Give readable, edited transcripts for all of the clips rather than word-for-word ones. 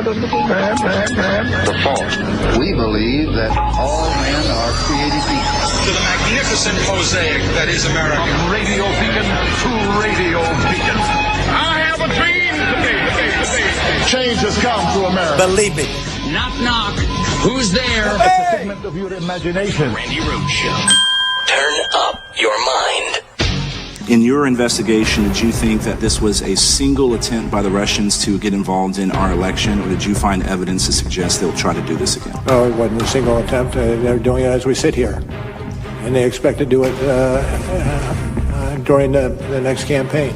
unpardonable man. The fourth, we believe that all men are created equal. To the magnificent mosaic that is America. From radio beacon to radio beacon. I have a dream today. Change has come to America. Believe it. Knock, knock. Who's there? It's a figment of your imagination. Randi Rhodes Show. Turn up your mind. In your investigation, did you think that this was a single attempt by the Russians to get involved in our election, or did you find evidence to suggest they'll try to do this again? No, it wasn't a single attempt. They're doing it as we sit here. And they expect to do it during the next campaign.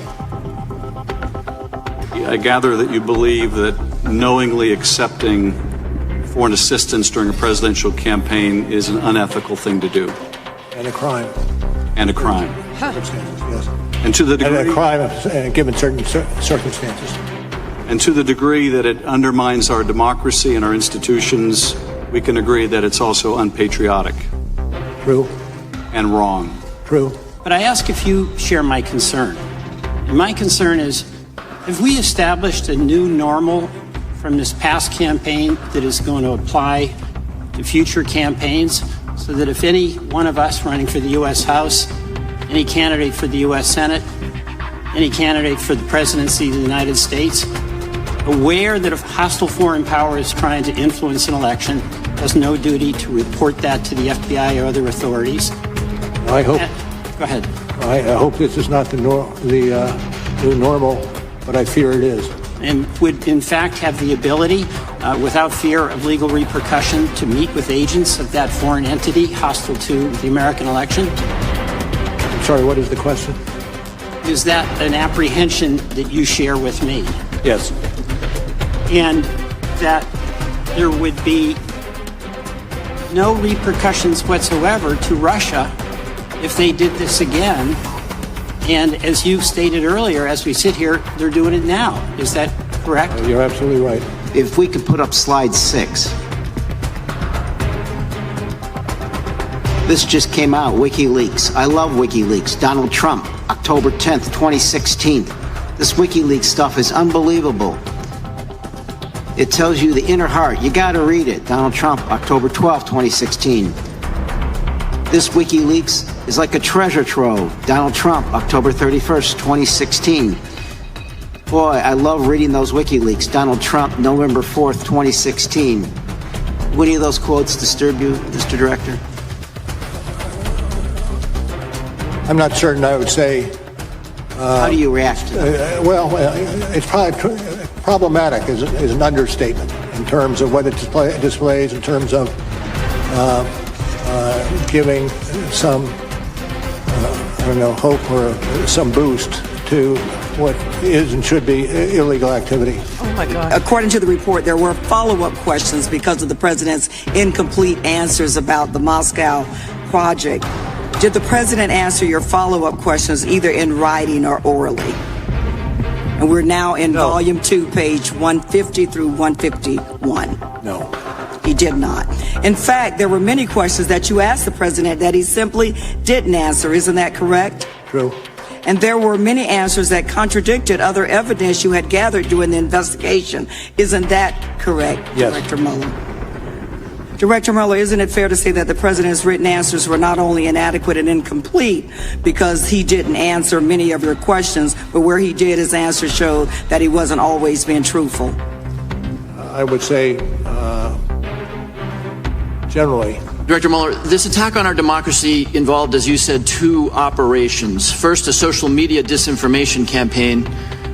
I gather that you believe that knowingly accepting foreign assistance during a presidential campaign is an unethical thing to do. And a crime. And a crime. Circumstances, yes. And to the degree, and a crime given certain circumstances. And to the degree that it undermines our democracy and our institutions, we can agree that it's also unpatriotic. True. And wrong. True. But I ask if you share my concern. And my concern is, have we established a new normal from this past campaign that is going to apply to future campaigns, so that if any one of us running for the U.S. House, any candidate for the U.S. Senate, any candidate for the presidency of the United States, aware that a hostile foreign power is trying to influence an election, has no duty to report that to the FBI or other authorities? I hope. Go ahead. I hope this is not the new normal, but I fear it is. And would, in fact, have the ability, without fear of legal repercussion, to meet with agents of that foreign entity hostile to the American election? I'm sorry, what is the question? Is that an apprehension that you share with me? Yes. And that there would be no repercussions whatsoever to Russia if they did this again. And as you stated earlier, as we sit here, they're doing it now. Is that correct? You're absolutely right. If we could put up slide 6. This just came out, WikiLeaks. I love WikiLeaks. Donald Trump, October 10th, 2016. This WikiLeaks stuff is unbelievable. It tells you the inner heart. You got to read it. Donald Trump, October 12th, 2016. This WikiLeaks is like a treasure trove. Donald Trump, October 31st, 2016. Boy, I love reading those WikiLeaks. Donald Trump, November 4th, 2016. Do any of those quotes disturb you, Mr. Director? I'm not certain I would say... How do you react to that? It's probably problematic is an understatement in terms of what it displays, in terms of giving some, hope or some boost to what is and should be illegal activity. Oh, my God. According to the report, there were follow-up questions because of the president's incomplete answers about the Moscow project. Did the president answer your follow-up questions either in writing or orally? And we're now in Volume 2, page 150 through 151. No. He did not. In fact, there were many questions that you asked the president that he simply didn't answer. Isn't that correct? True. And there were many answers that contradicted other evidence you had gathered during the investigation. Isn't that correct, yes. Director Mueller? Director Mueller, isn't it fair to say that the president's written answers were not only inadequate and incomplete because he didn't answer many of your questions, but where he did, his answers showed that he wasn't always being truthful? I would say generally. Director Mueller, this attack on our democracy involved, as you said, 2 operations. First, a social media disinformation campaign.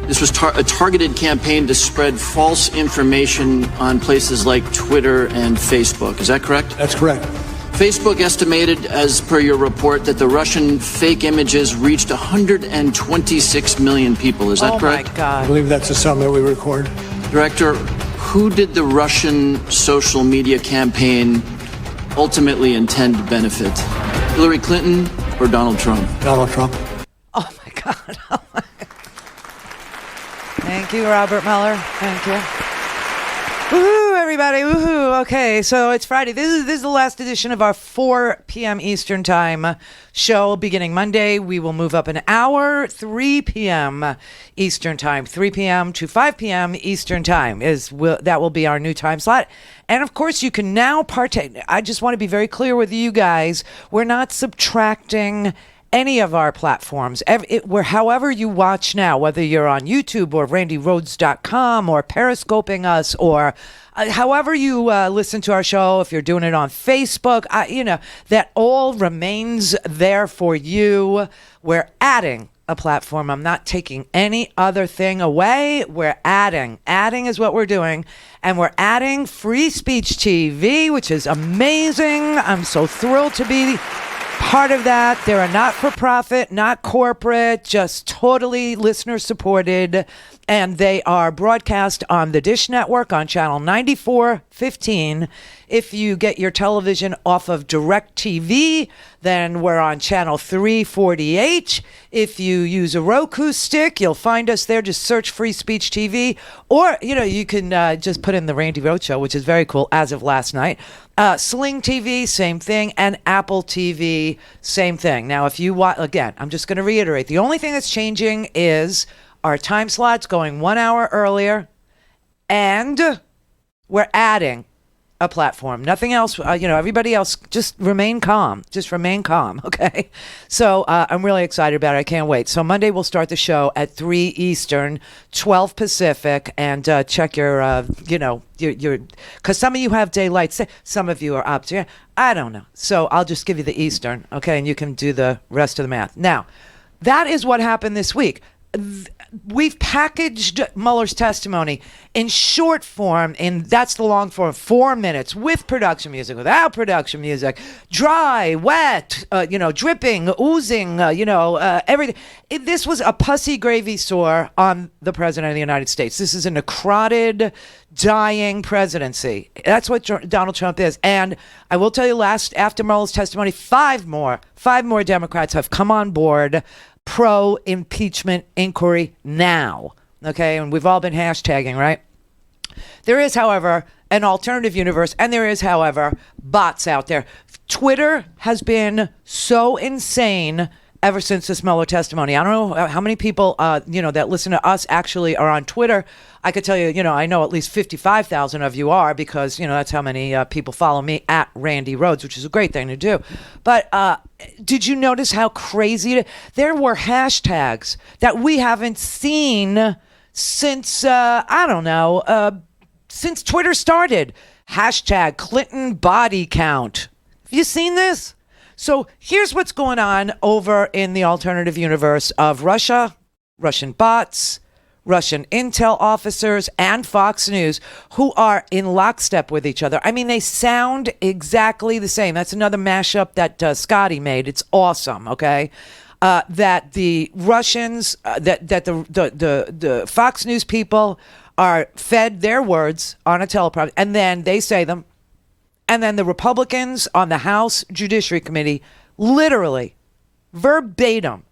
This was a targeted campaign to spread false information on places like Twitter and Facebook. Is that correct? That's correct. Facebook estimated, as per your report, that the Russian fake images reached 126 million people. Is that correct? Oh, my God. I believe that's a sum that we record. Director, who did the Russian social media campaign ultimately intend to benefit? Hillary Clinton or Donald Trump? Donald Trump. Oh, my God. Oh, my God. Thank you, Robert Mueller. Thank you. Woo-hoo. everybody. Woohoo. Okay, so it's Friday. This is the last edition of our 4 p.m. Eastern Time show. Beginning Monday, we will move up an hour, 3 p.m. Eastern Time. 3 p.m. to 5 p.m. Eastern Time. That will be our new time slot. And of course, you can now partake. I just want to be very clear with you guys. We're not subtracting any of our platforms. However you watch now, whether you're on YouTube or RandiRhodes.com or periscoping us or however you listen to our show, if you're doing it on Facebook, that all remains there for you. We're adding a platform. I'm not taking any other thing away. We're adding. Adding is what we're doing. And we're adding Free Speech TV, which is amazing. I'm so thrilled to be part of that. They're a not-for-profit, not corporate, just totally listener-supported, and they are broadcast on the Dish Network on channel 9415. If you get your television off of DirecTV, then we're on channel 340H. If you use a Roku stick, you'll find us there. Just search Free Speech TV. Or, you can just put in the Randi Rhodes Show, which is very cool as of last night. Sling TV, same thing. And Apple TV, same thing. Now, if you watch, again, I'm just going to reiterate. The only thing that's changing is our time slots going 1 hour earlier. And we're adding a platform. Nothing else, everybody else, just remain calm. Just remain calm, okay? So I'm really excited about it. I can't wait. So Monday we'll start the show at 3 Eastern, 12 Pacific, and check your, because some of you have daylight. Some of you are up to, I don't know. So I'll just give you the Eastern, okay? And you can do the rest of the math. Now, that is what happened this week. We've packaged Mueller's testimony in short form, and that's the long form, 4 minutes, with production music, without production music, dry, wet, dripping, oozing, everything. This was a pussy gravy sore on the president of the United States. This is a necrotic, dying presidency. That's what Donald Trump is. And I will tell you, after Mueller's testimony, five more Democrats have come on board pro-impeachment inquiry now. Okay, and we've all been hashtagging, right? There is, however, an alternative universe, and there is, however, bots out there. Twitter has been so insane ever since this Mueller testimony. I don't know how many people, that listen to us actually are on Twitter. I could tell you, I know at least 55,000 of you are, because, that's how many people follow me at Randi Rhodes, which is a great thing to do. But did you notice how crazy there were hashtags that we haven't seen since, since Twitter started? Hashtag Clinton body count. Have you seen this? So here's what's going on over in the alternative universe of Russia, Russian bots, Russian intel officers, and Fox News, who are in lockstep with each other. I mean, they sound exactly the same. That's another mashup that Scotty made. It's awesome, okay? That the Russians, that the Fox News people are fed their words on a teleprompter, and then they say them. And then the Republicans on the House Judiciary Committee, literally, verbatim,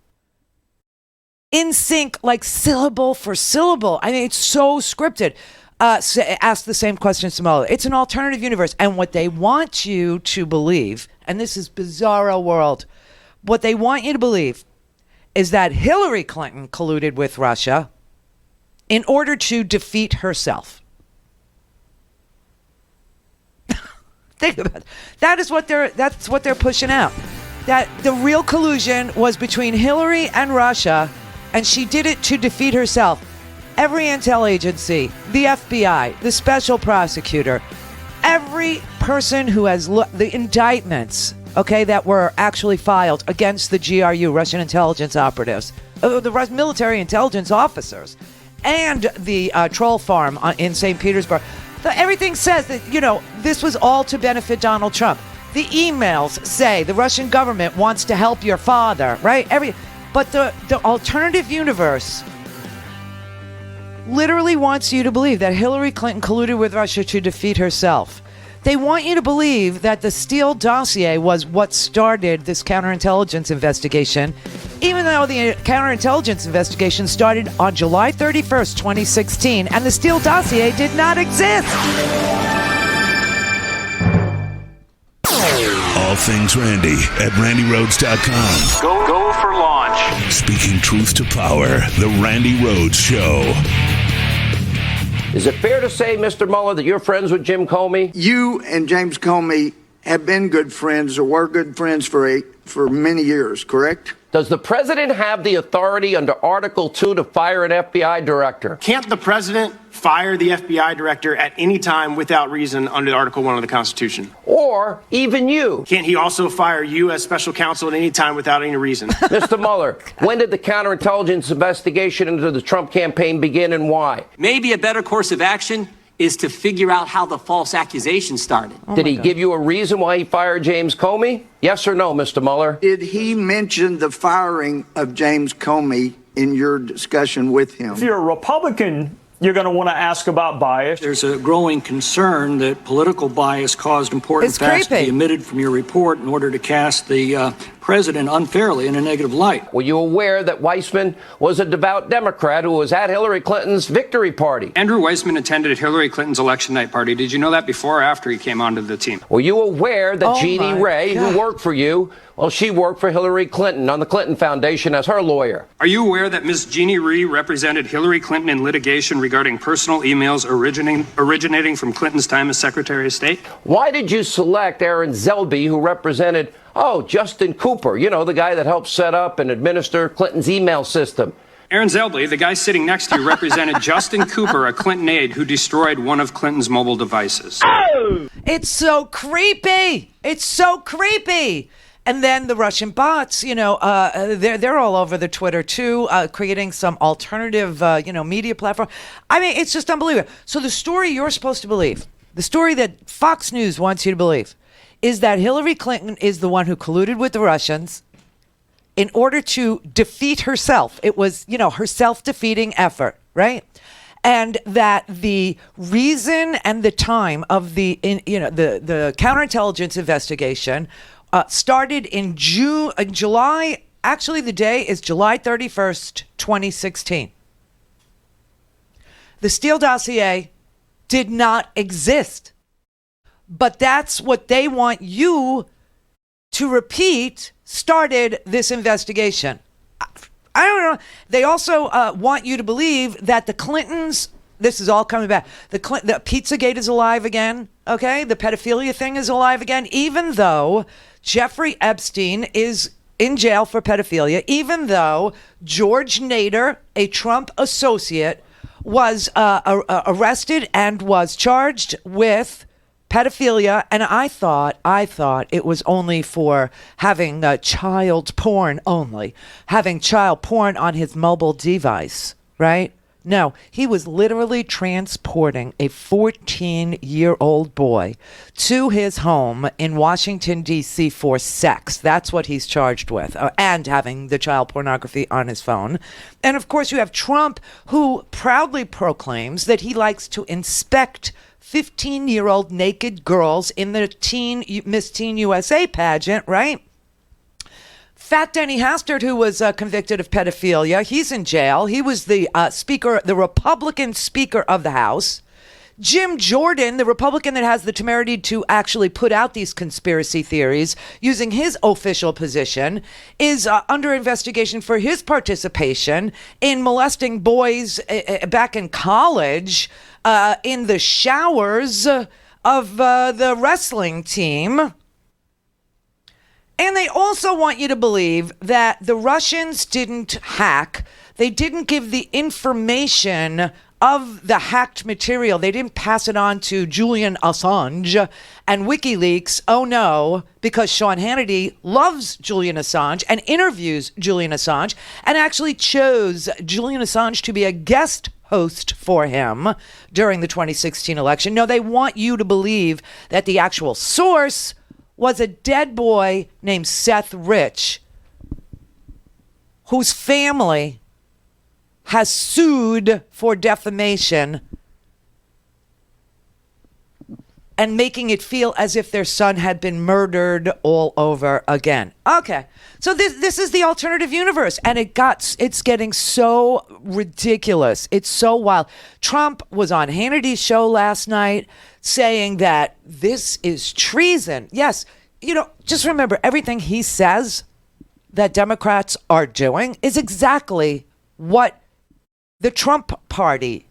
in sync, like syllable for syllable. I mean, it's so scripted. Ask the same questions to Mueller. It's an alternative universe. And what they want you to believe, and this is bizarro world, what they want you to believe is that Hillary Clinton colluded with Russia in order to defeat herself. Think about it. That's what they're pushing out. That the real collusion was between Hillary and Russia, and she did it to defeat herself. Every intel agency, the FBI, the special prosecutor, every person who has the indictments, okay, that were actually filed against the GRU, Russian intelligence operatives, the military intelligence officers, and the troll farm in St. Petersburg. Everything says that, this was all to benefit Donald Trump. The emails say the Russian government wants to help your father, right? But the alternative universe literally wants you to believe that Hillary Clinton colluded with Russia to defeat herself. They want you to believe that the Steele dossier was what started this counterintelligence investigation, even though the counterintelligence investigation started on July 31st, 2016, and the Steele dossier did not exist. things Randi at randyrhodes.com. Go for launch. Speaking truth to power, the Randi Rhodes Show. Is it fair to say, Mr. Mueller, that you're friends with Jim Comey? You and James Comey have been good friends or were good friends for many years, correct? Does the president have the authority under Article 2 to fire an FBI director? Can't the president fire the FBI director at any time without reason under Article 1 of the Constitution? Or even you? Can't he also fire you as special counsel at any time without any reason? Mr. Mueller, when did the counterintelligence investigation into the Trump campaign begin and why? Maybe a better course of action is to figure out how the false accusation started. Did he give you a reason why he fired James Comey? Yes or no, Mr. Mueller? Did he mention the firing of James Comey in your discussion with him? If you're a Republican, you're going to want to ask about bias. There's a growing concern that political bias caused important facts to be omitted from your report in order to cast the president unfairly in a negative light. Were you aware that Weissman was a devout Democrat who was at Hillary Clinton's victory party? Andrew Weissman attended Hillary Clinton's election night party. Did you know that before or after he came onto the team? Were you aware that Jeannie Ray, who worked for you, well, she worked for Hillary Clinton on the Clinton Foundation as her lawyer? Are you aware that Ms. Jeannie Ray represented Hillary Clinton in litigation regarding personal emails originating from Clinton's time as Secretary of State? Why did you select Aaron Zelby, who represented, Justin Cooper, the guy that helped set up and administer Clinton's email system? Aaron Zelby, the guy sitting next to you, represented Justin Cooper, a Clinton aide who destroyed one of Clinton's mobile devices. Oh! It's so creepy. It's so creepy. And then the Russian bots, they're all over the Twitter too, creating some alternative, media platform. I mean, it's just unbelievable. So the story you're supposed to believe, the story that Fox News wants you to believe, is that Hillary Clinton is the one who colluded with the Russians in order to defeat herself. It was, her self-defeating effort, right? And that the reason and the time of the counterintelligence investigation started in July. Actually, the day is July 31st, 2016. The Steele dossier did not exist. But that's what they want you to repeat, started this investigation. I don't know. They also want you to believe that the Clintons, this is all coming back, the Pizzagate is alive again, okay? The pedophilia thing is alive again, even though Jeffrey Epstein is in jail for pedophilia, even though George Nader, a Trump associate, was arrested and was charged with pedophilia, and I thought it was only for having child porn only, having child porn on his mobile device, right? No, he was literally transporting a 14-year-old boy to his home in Washington, D.C. for sex. That's what he's charged with, and having the child pornography on his phone. And of course, you have Trump, who proudly proclaims that he likes to inspect 15-year-old naked girls in the Miss Teen USA pageant, right? Fat Denny Hastert, who was convicted of pedophilia, he's in jail. He was the speaker, the Republican Speaker of the House. Jim Jordan, the Republican that has the temerity to actually put out these conspiracy theories using his official position, is under investigation for his participation in molesting boys back in college in the showers of the wrestling team. And they also want you to believe that the Russians didn't hack. They didn't give the information of the hacked material. They didn't pass it on to Julian Assange and WikiLeaks. Oh no, because Sean Hannity loves Julian Assange and interviews Julian Assange and actually chose Julian Assange to be a guest host for him during the 2016 election. No, they want you to believe that the actual source was a dead boy named Seth Rich, whose family has sued for defamation and making it feel as if their son had been murdered all over again. Okay, so this is the alternative universe, and it's getting so ridiculous. It's so wild. Trump was on Hannity's show last night saying that this is treason. Yes, just remember, everything he says that Democrats are doing is exactly what the Trump party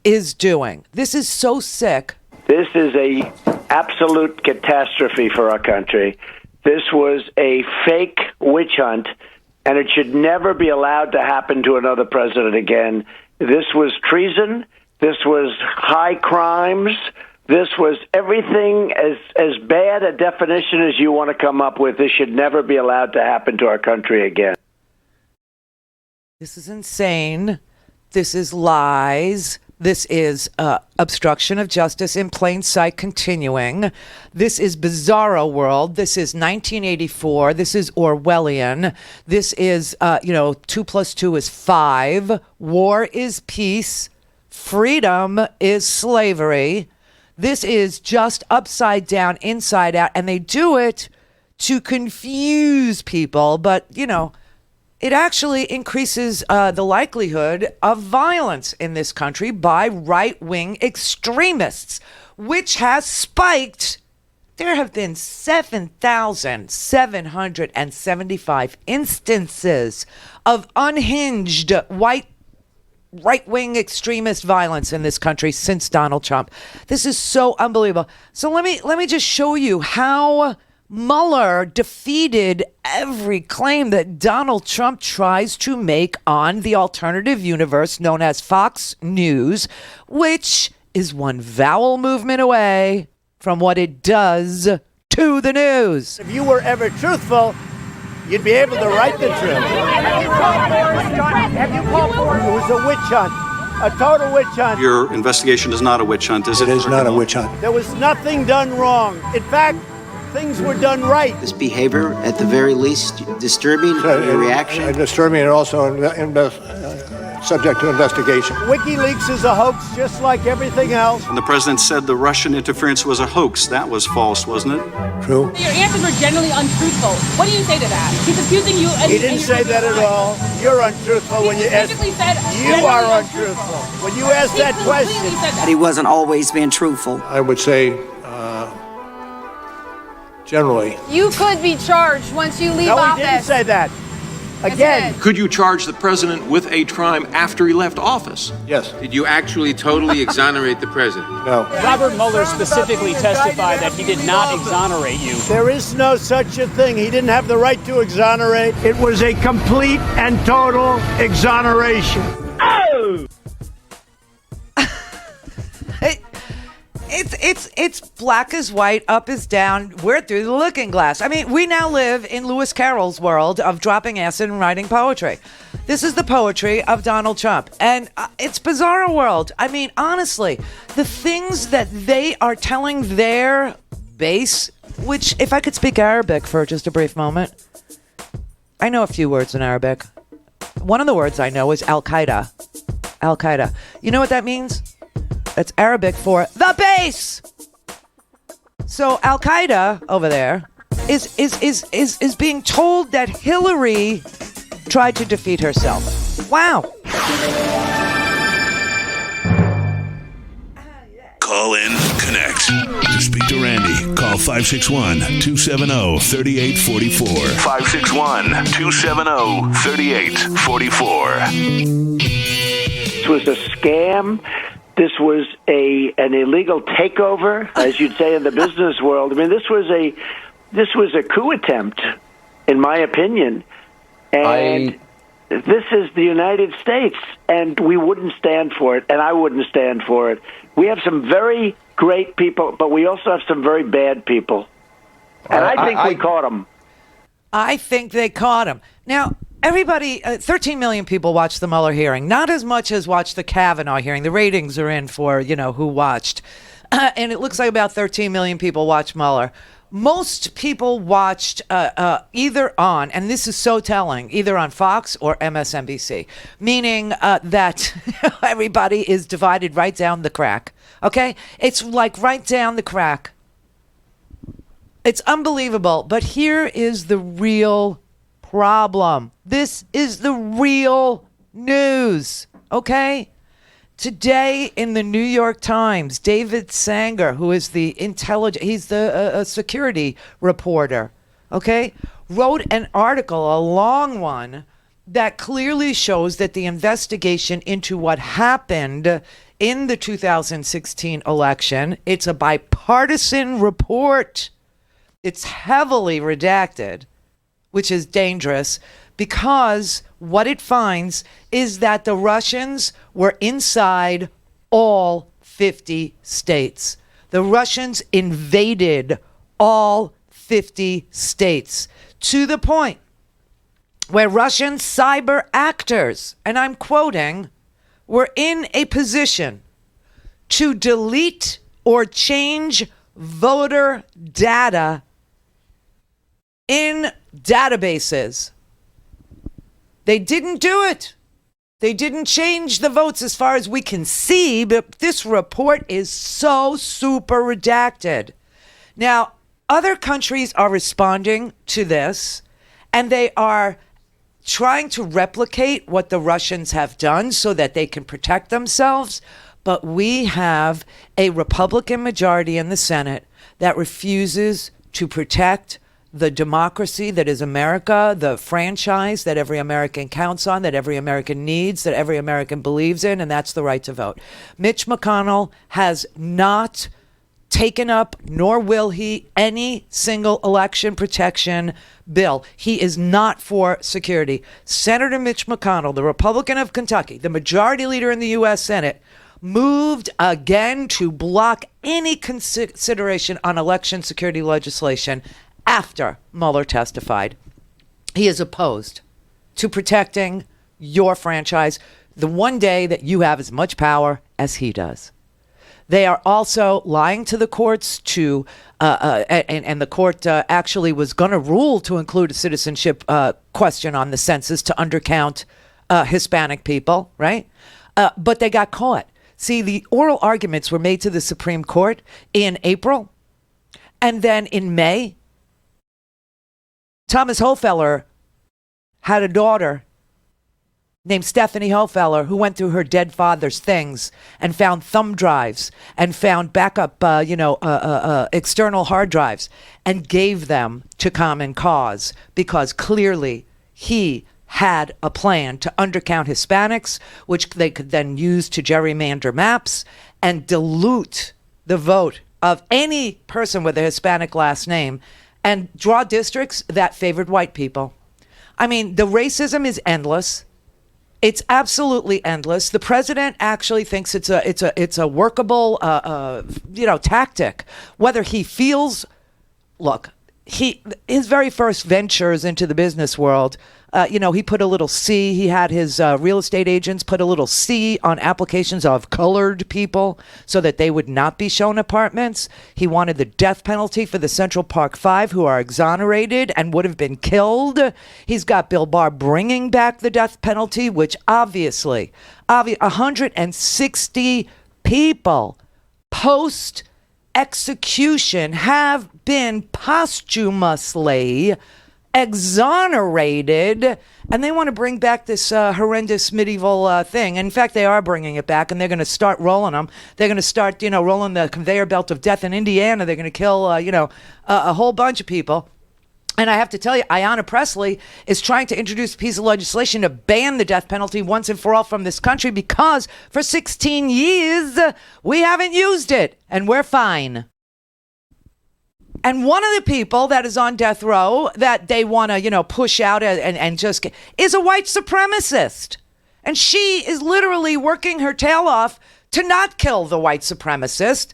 is doing. This is so sick. This is a absolute catastrophe for our country. This was a fake witch hunt, and it should never be allowed to happen to another president again. This was treason. This was high crimes. This was everything as bad a definition as you want to come up with. This should never be allowed to happen to our country again. This is insane. This is lies. This is obstruction of justice in plain sight continuing. This is bizarro world. This is 1984. This is Orwellian. This is, 2 + 2 is 5. War is peace. Freedom is slavery. This is just upside down, inside out. And they do it to confuse people. But, it actually increases the likelihood of violence in this country by right-wing extremists, which has spiked. There have been 7,775 instances of unhinged right-wing extremist violence in this country since Donald Trump. This is so unbelievable. So let me just show you how Mueller defeated every claim that Donald Trump tries to make on the alternative universe known as Fox News, which is one vowel movement away from what it does to the news. If you were ever truthful, you'd be able to write the truth. Have you called for it? It was a witch hunt, a total witch hunt. Your investigation is not a witch hunt, is it? It is not a witch hunt. There was nothing done wrong. In fact, things were done right. This behavior, at the very least, disturbing your reaction. Disturbing and also subject to investigation. WikiLeaks is a hoax, just like everything else. And the president said the Russian interference was a hoax. That was false, wasn't it? True. Your answers were generally untruthful. What do you say to that? He's accusing you. He didn't say that at all. You're untruthful when you ask. You are untruthful when you ask that question. That he wasn't always being truthful. I would say, generally. You could be charged once you leave office. office. No, he didn't say that. Again. Could you charge the president with a crime after he left office? Yes. Did you actually totally exonerate the president? No. Robert Mueller specifically testified that he did not exonerate you. There is no such a thing. He didn't have the right to exonerate. It was a complete and total exoneration. Oh! It's black as white, up is down. We're through the looking glass. I mean, we now live in Lewis Carroll's world of dropping acid and writing poetry. This is the poetry of Donald Trump. And it's bizarre world. I mean, honestly, the things that they are telling their base, which, if I could speak Arabic for just a brief moment, I know a few words in Arabic. One of the words I know is Al-Qaeda. Al-Qaeda. You know what that means? That's Arabic for the base. So Al-Qaeda over there is being told that Hillary tried to defeat herself. Wow. Call in, connect. To speak to Randi, call 561-270-3844. 561-270-3844. This was a scam. This was an illegal takeover, as you'd say in the business world. I mean, this was a coup attempt, in my opinion. And this is the United States, and we wouldn't stand for it, and I wouldn't stand for it. We have some very great people, but we also have some very bad people. And I think we caught them. I think they caught him. Now, everybody, 13 million people watched the Mueller hearing. Not as much as watched the Kavanaugh hearing. The ratings are in for, who watched. And it looks like about 13 million people watched Mueller. Most people watched either on, and this is so telling, either on Fox or MSNBC, meaning that everybody is divided right down the crack. Okay? It's like right down the crack. It's unbelievable. But here is the real problem. This is the real news. Okay? Today in the New York Times, David Sanger, who is he's the security reporter, okay, wrote an article, a long one, that clearly shows that the investigation into what happened in the 2016 election, it's a bipartisan report. It's heavily redacted, which is dangerous, because what it finds is that the Russians were inside all 50 states. The Russians invaded all 50 states to the point where Russian cyber actors, and I'm quoting, were in a position to delete or change voter data in databases. They didn't do it. They didn't change the votes as far as we can see, but this report is so super redacted. Now, other countries are responding to this, and they are trying to replicate what the Russians have done so that they can protect themselves. But we have a Republican majority in the Senate that refuses to protect the democracy that is America, the franchise that every American counts on, that every American needs, that every American believes in, and that's the right to vote. Mitch McConnell has not taken up, nor will he, any single election protection bill. He is not for security. Senator Mitch McConnell, the Republican of Kentucky, the majority leader in the U.S. Senate, moved again to block any consideration on election security legislation after Mueller testified. He is opposed to protecting your franchise the one day that you have as much power as he does. They are also lying to the courts and the court actually was going to rule to include a citizenship question on the census to undercount Hispanic people, right? But they got caught. See, the oral arguments were made to the Supreme Court in April, and then in May, Thomas Hofeller had a daughter named Stephanie Hofeller who went through her dead father's things and found thumb drives and found backup, external hard drives and gave them to Common Cause because clearly he had a plan to undercount Hispanics, which they could then use to gerrymander maps and dilute the vote of any person with a Hispanic last name and draw districts that favored white people. I mean, the racism is endless. It's absolutely endless. The president actually thinks it's a workable tactic. Whether he feels, look, his very first ventures into the business world, he put a little C. He had his real estate agents put a little C on applications of colored people so that they would not be shown apartments. He wanted the death penalty for the Central Park Five, who are exonerated and would have been killed. He's got Bill Barr bringing back the death penalty, which obviously 160 people post execution have been posthumously exonerated, and they want to bring back this horrendous medieval thing. In fact, they are bringing it back, and they're going to start rolling them. They're going to start, rolling the conveyor belt of death in Indiana. They're going to kill, a whole bunch of people. And I have to tell you, Ayanna Pressley is trying to introduce a piece of legislation to ban the death penalty once and for all from this country because for 16 years, we haven't used it, and we're fine. And one of the people that is on death row that they want to, push out and just is a white supremacist. And she is literally working her tail off to not kill the white supremacist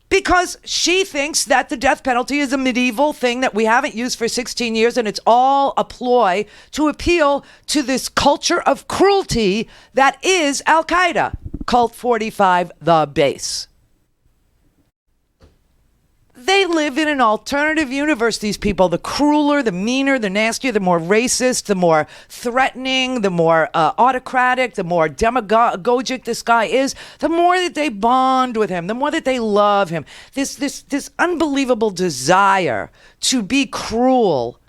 because she thinks that the death penalty is a medieval thing that we haven't used for 16 years. And it's all a ploy to appeal to this culture of cruelty that is Al-Qaeda. Cult 45, the base. They live in an alternative universe, these people. The crueler, the meaner, the nastier, the more racist, the more threatening, the more autocratic, the more demagogic this guy is, the more that they bond with him, the more that they love him. This unbelievable desire to be cruel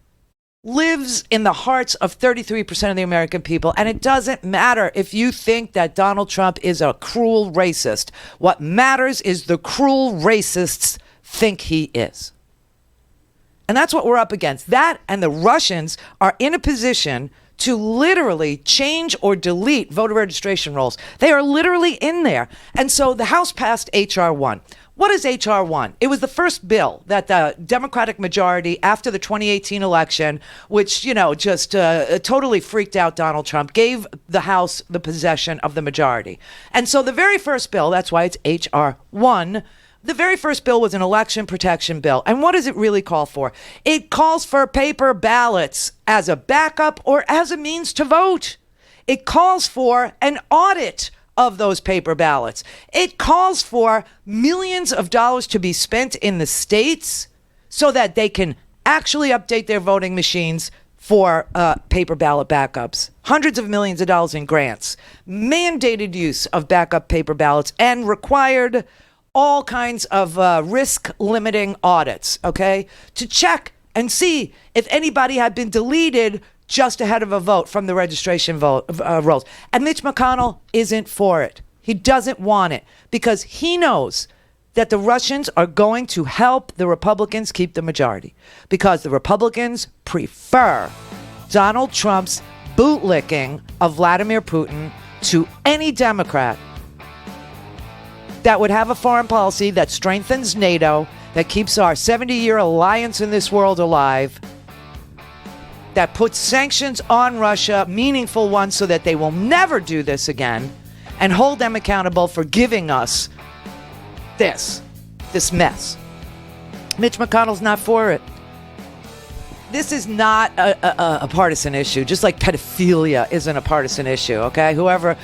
lives in the hearts of 33% of the American people. And it doesn't matter if you think that Donald Trump is a cruel racist. What matters is the cruel racists think he is. And that's what we're up against. That and the Russians are in a position to literally change or delete voter registration rolls. They are literally in there. And so the House passed H.R. 1. What is H.R. 1? It was the first bill that the Democratic majority after the 2018 election, which, just totally freaked out Donald Trump, gave the House the possession of the majority. And so the very first bill, that's why it's H.R. 1, the very first bill was an election protection bill. And what does it really call for? It calls for paper ballots as a backup or as a means to vote. It calls for an audit of those paper ballots. It calls for millions of dollars to be spent in the states so that they can actually update their voting machines for paper ballot backups. Hundreds of millions of dollars in grants, mandated use of backup paper ballots, and required all kinds of risk-limiting audits, okay, to check and see if anybody had been deleted just ahead of a vote from the registration rolls. And Mitch McConnell isn't for it. He doesn't want it because he knows that the Russians are going to help the Republicans keep the majority because the Republicans prefer Donald Trump's bootlicking of Vladimir Putin to any Democrat that would have a foreign policy that strengthens NATO, that keeps our 70-year alliance in this world alive, that puts sanctions on Russia, meaningful ones, so that they will never do this again, and hold them accountable for giving us this mess. Mitch McConnell's not for it. This is not a partisan issue, just like pedophilia isn't a partisan issue, okay? Whoever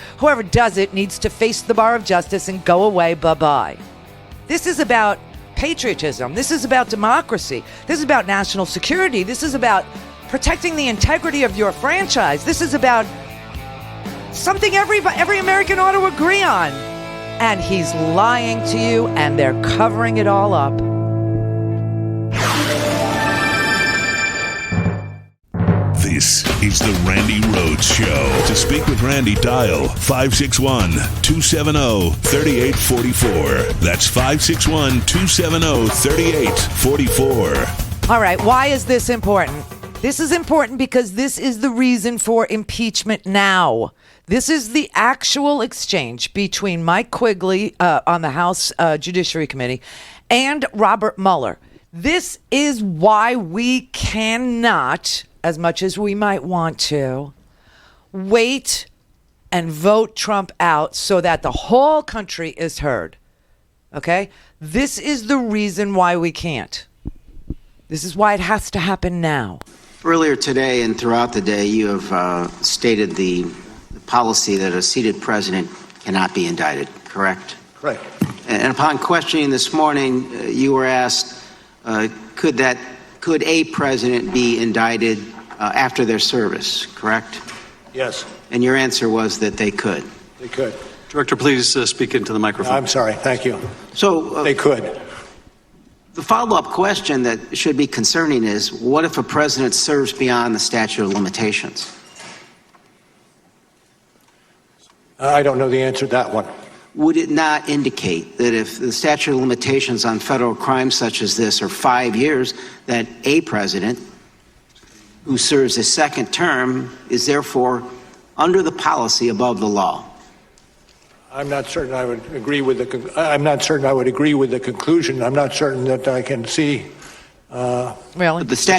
does it needs to face the bar of justice and go away, bye-bye. This is about patriotism. This is about democracy. This is about national security. This is about protecting the integrity of your franchise. This is about something every American ought to agree on. And he's lying to you, and they're covering it all up. This is the Randi Rhodes Show. To speak with Randi, dial 561-270-3844. That's 561-270-3844. All right, why is this important? This is important because this is the reason for impeachment now. This is the actual exchange between Mike Quigley on the House Judiciary Committee and Robert Mueller. This is why we cannot, as much as we might want to, wait and vote Trump out so that the whole country is heard. Okay? This is the reason why we can't. This is why it has to happen now. Earlier today and throughout the day, you have stated the policy that a seated president cannot be indicted, correct? Correct. And upon questioning this morning, you were asked, could a president be indicted after their service, correct? Yes. And your answer was that they could. They could. Director, please speak into the microphone. I'm sorry. Thank you. So they could. The follow-up question that should be concerning is, what if a president serves beyond the statute of limitations? I don't know the answer to that one. Would it not indicate that if the statute of limitations on federal crimes such as this are 5 years, that a president who serves a second term is therefore under the policy above the law? I'm not certain I would agree with the conclusion. I'm not certain that I can see the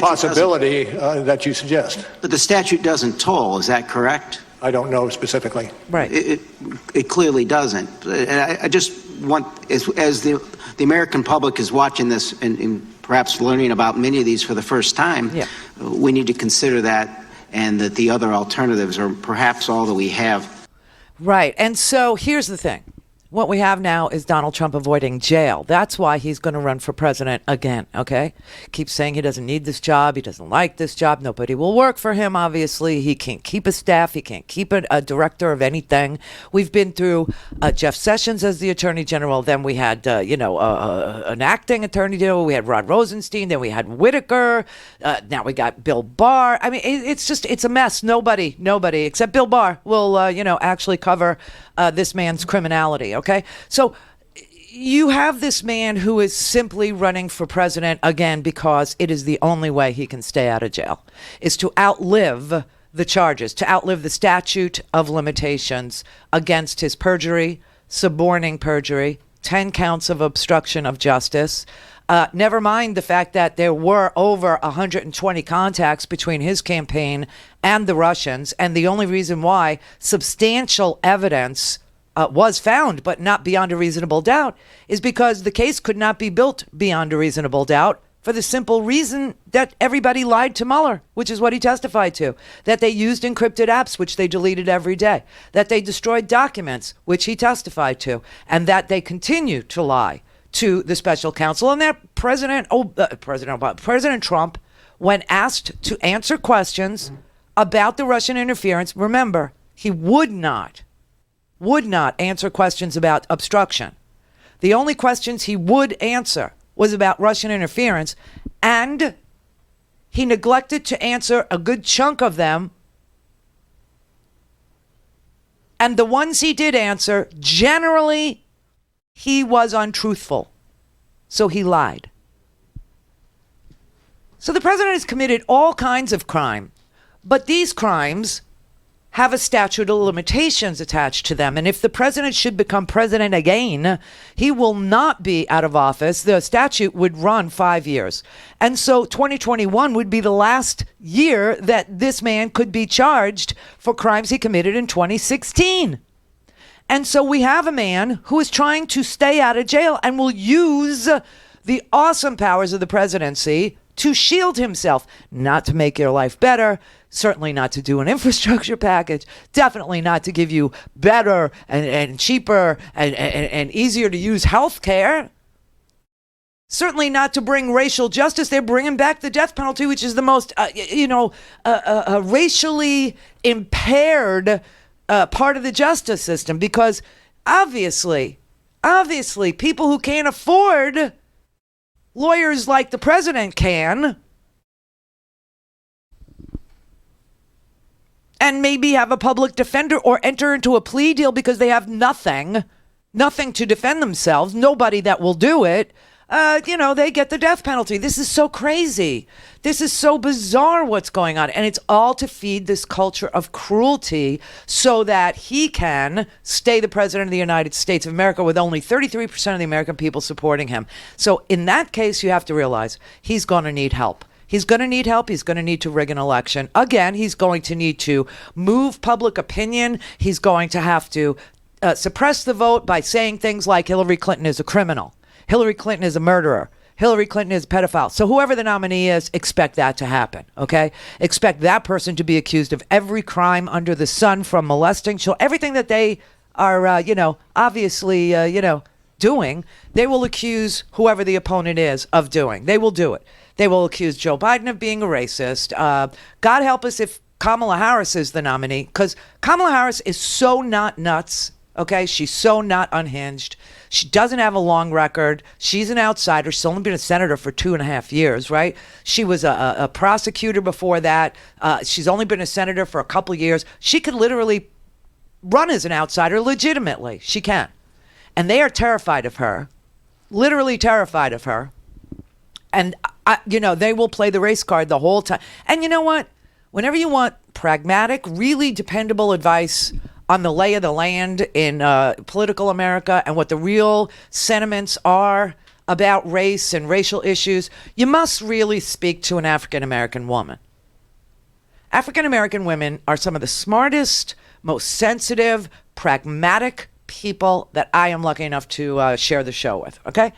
possibility that you suggest. But the statute doesn't toll, is that correct? I don't know specifically. Right. It clearly doesn't. And I just want, as the American public is watching this and perhaps learning about many of these for the first time, we need to consider that, and that the other alternatives are perhaps all that we have. Right. And so here's the thing. What we have now is Donald Trump avoiding jail. That's why he's going to run for president again, okay? Keeps saying he doesn't need this job. He doesn't like this job. Nobody will work for him, obviously. He can't keep a staff. He can't keep a director of anything. We've been through Jeff Sessions as the attorney general. Then we had, an acting attorney general. We had Rod Rosenstein. Then we had Whitaker. Now we got Bill Barr. I mean, it's a mess. Nobody except Bill Barr will, actually cover this man's criminality. Okay, so you have this man who is simply running for president again because it is the only way he can stay out of jail, is to outlive the charges, to outlive the statute of limitations against his perjury, suborning perjury, 10 counts of obstruction of justice. Never mind the fact that there were over 120 contacts between his campaign and the Russians, and the only reason why substantial evidence was found, but not beyond a reasonable doubt, is because the case could not be built beyond a reasonable doubt for the simple reason that everybody lied to Mueller, which is what he testified to, that they used encrypted apps, which they deleted every day, that they destroyed documents, which he testified to, and that they continue to lie to the special counsel, and that President Trump, when asked to answer questions about the Russian interference, remember, he would not answer questions about obstruction. The only questions he would answer was about Russian interference, and he neglected to answer a good chunk of them. And the ones he did answer, generally, he was untruthful. So he lied. So the president has committed all kinds of crime, but these crimes have a statute of limitations attached to them. And if the president should become president again, he will not be out of office. The statute would run 5 years. And so 2021 would be the last year that this man could be charged for crimes he committed in 2016. And so we have a man who is trying to stay out of jail and will use the awesome powers of the presidency to shield himself, not to make your life better, certainly not to do an infrastructure package, definitely not to give you better and cheaper and easier to use health care, certainly not to bring racial justice. They're bringing back the death penalty, which is the most, racially impaired part of the justice system, because obviously, people who can't afford lawyers like the president can, and maybe have a public defender or enter into a plea deal because they have nothing to defend themselves, nobody that will do it, they get the death penalty. This is so crazy. This is so bizarre what's going on. And it's all to feed this culture of cruelty so that he can stay the president of the United States of America with only 33% of the American people supporting him. So in that case, you have to realize he's going to need help. He's going to need help. He's going to need to rig an election. Again, he's going to need to move public opinion. He's going to have to suppress the vote by saying things like Hillary Clinton is a criminal. Hillary Clinton is a murderer. Hillary Clinton is a pedophile. So whoever the nominee is, expect that to happen, okay? Expect that person to be accused of every crime under the sun, from molesting children, everything that they are, obviously, doing, they will accuse whoever the opponent is of doing. They will do it. They will accuse Joe Biden of being a racist. God help us if Kamala Harris is the nominee, because Kamala Harris is so not nuts, okay? She's so not unhinged. She doesn't have a long record. She's an outsider. She's only been a senator for 2.5 years, right? She was a prosecutor before that. She's only been a senator for a couple of years. She could literally run as an outsider legitimately. She can. And they are terrified of her, literally terrified of her. And, they will play the race card the whole time. And you know what? Whenever you want pragmatic, really dependable advice on the lay of the land in political America and what the real sentiments are about race and racial issues, you must really speak to an African-American woman. African-American women are some of the smartest, most sensitive, pragmatic people that I am lucky enough to share the show with, okay?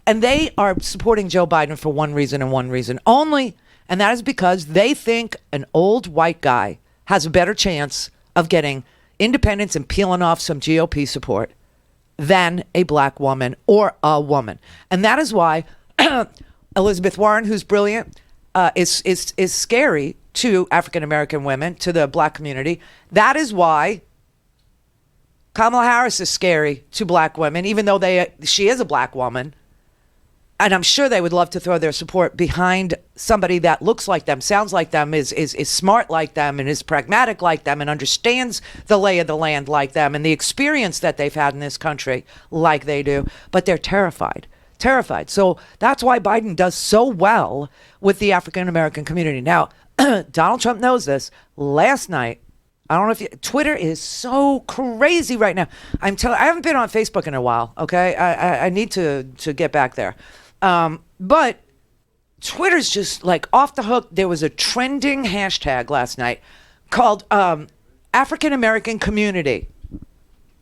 And they are supporting Joe Biden for one reason and one reason only, and that is because they think an old white guy has a better chance of getting independence and peeling off some GOP support than a black woman or a woman. And that is why Elizabeth Warren, who's brilliant, is scary to African-American women, to the black community. That is why Kamala Harris is scary to black women, even though she is a black woman. And I'm sure they would love to throw their support behind somebody that looks like them, sounds like them, is smart like them, and is pragmatic like them, and understands the lay of the land like them, and the experience that they've had in this country like they do. But they're terrified. So that's why Biden does so well with the African-American community. Now, Donald Trump knows this. Last night, I don't know if Twitter is so crazy right now. I haven't been on Facebook in a while, okay? I need to get back there. But Twitter's just like off the hook. There was a trending hashtag last night called African American Community.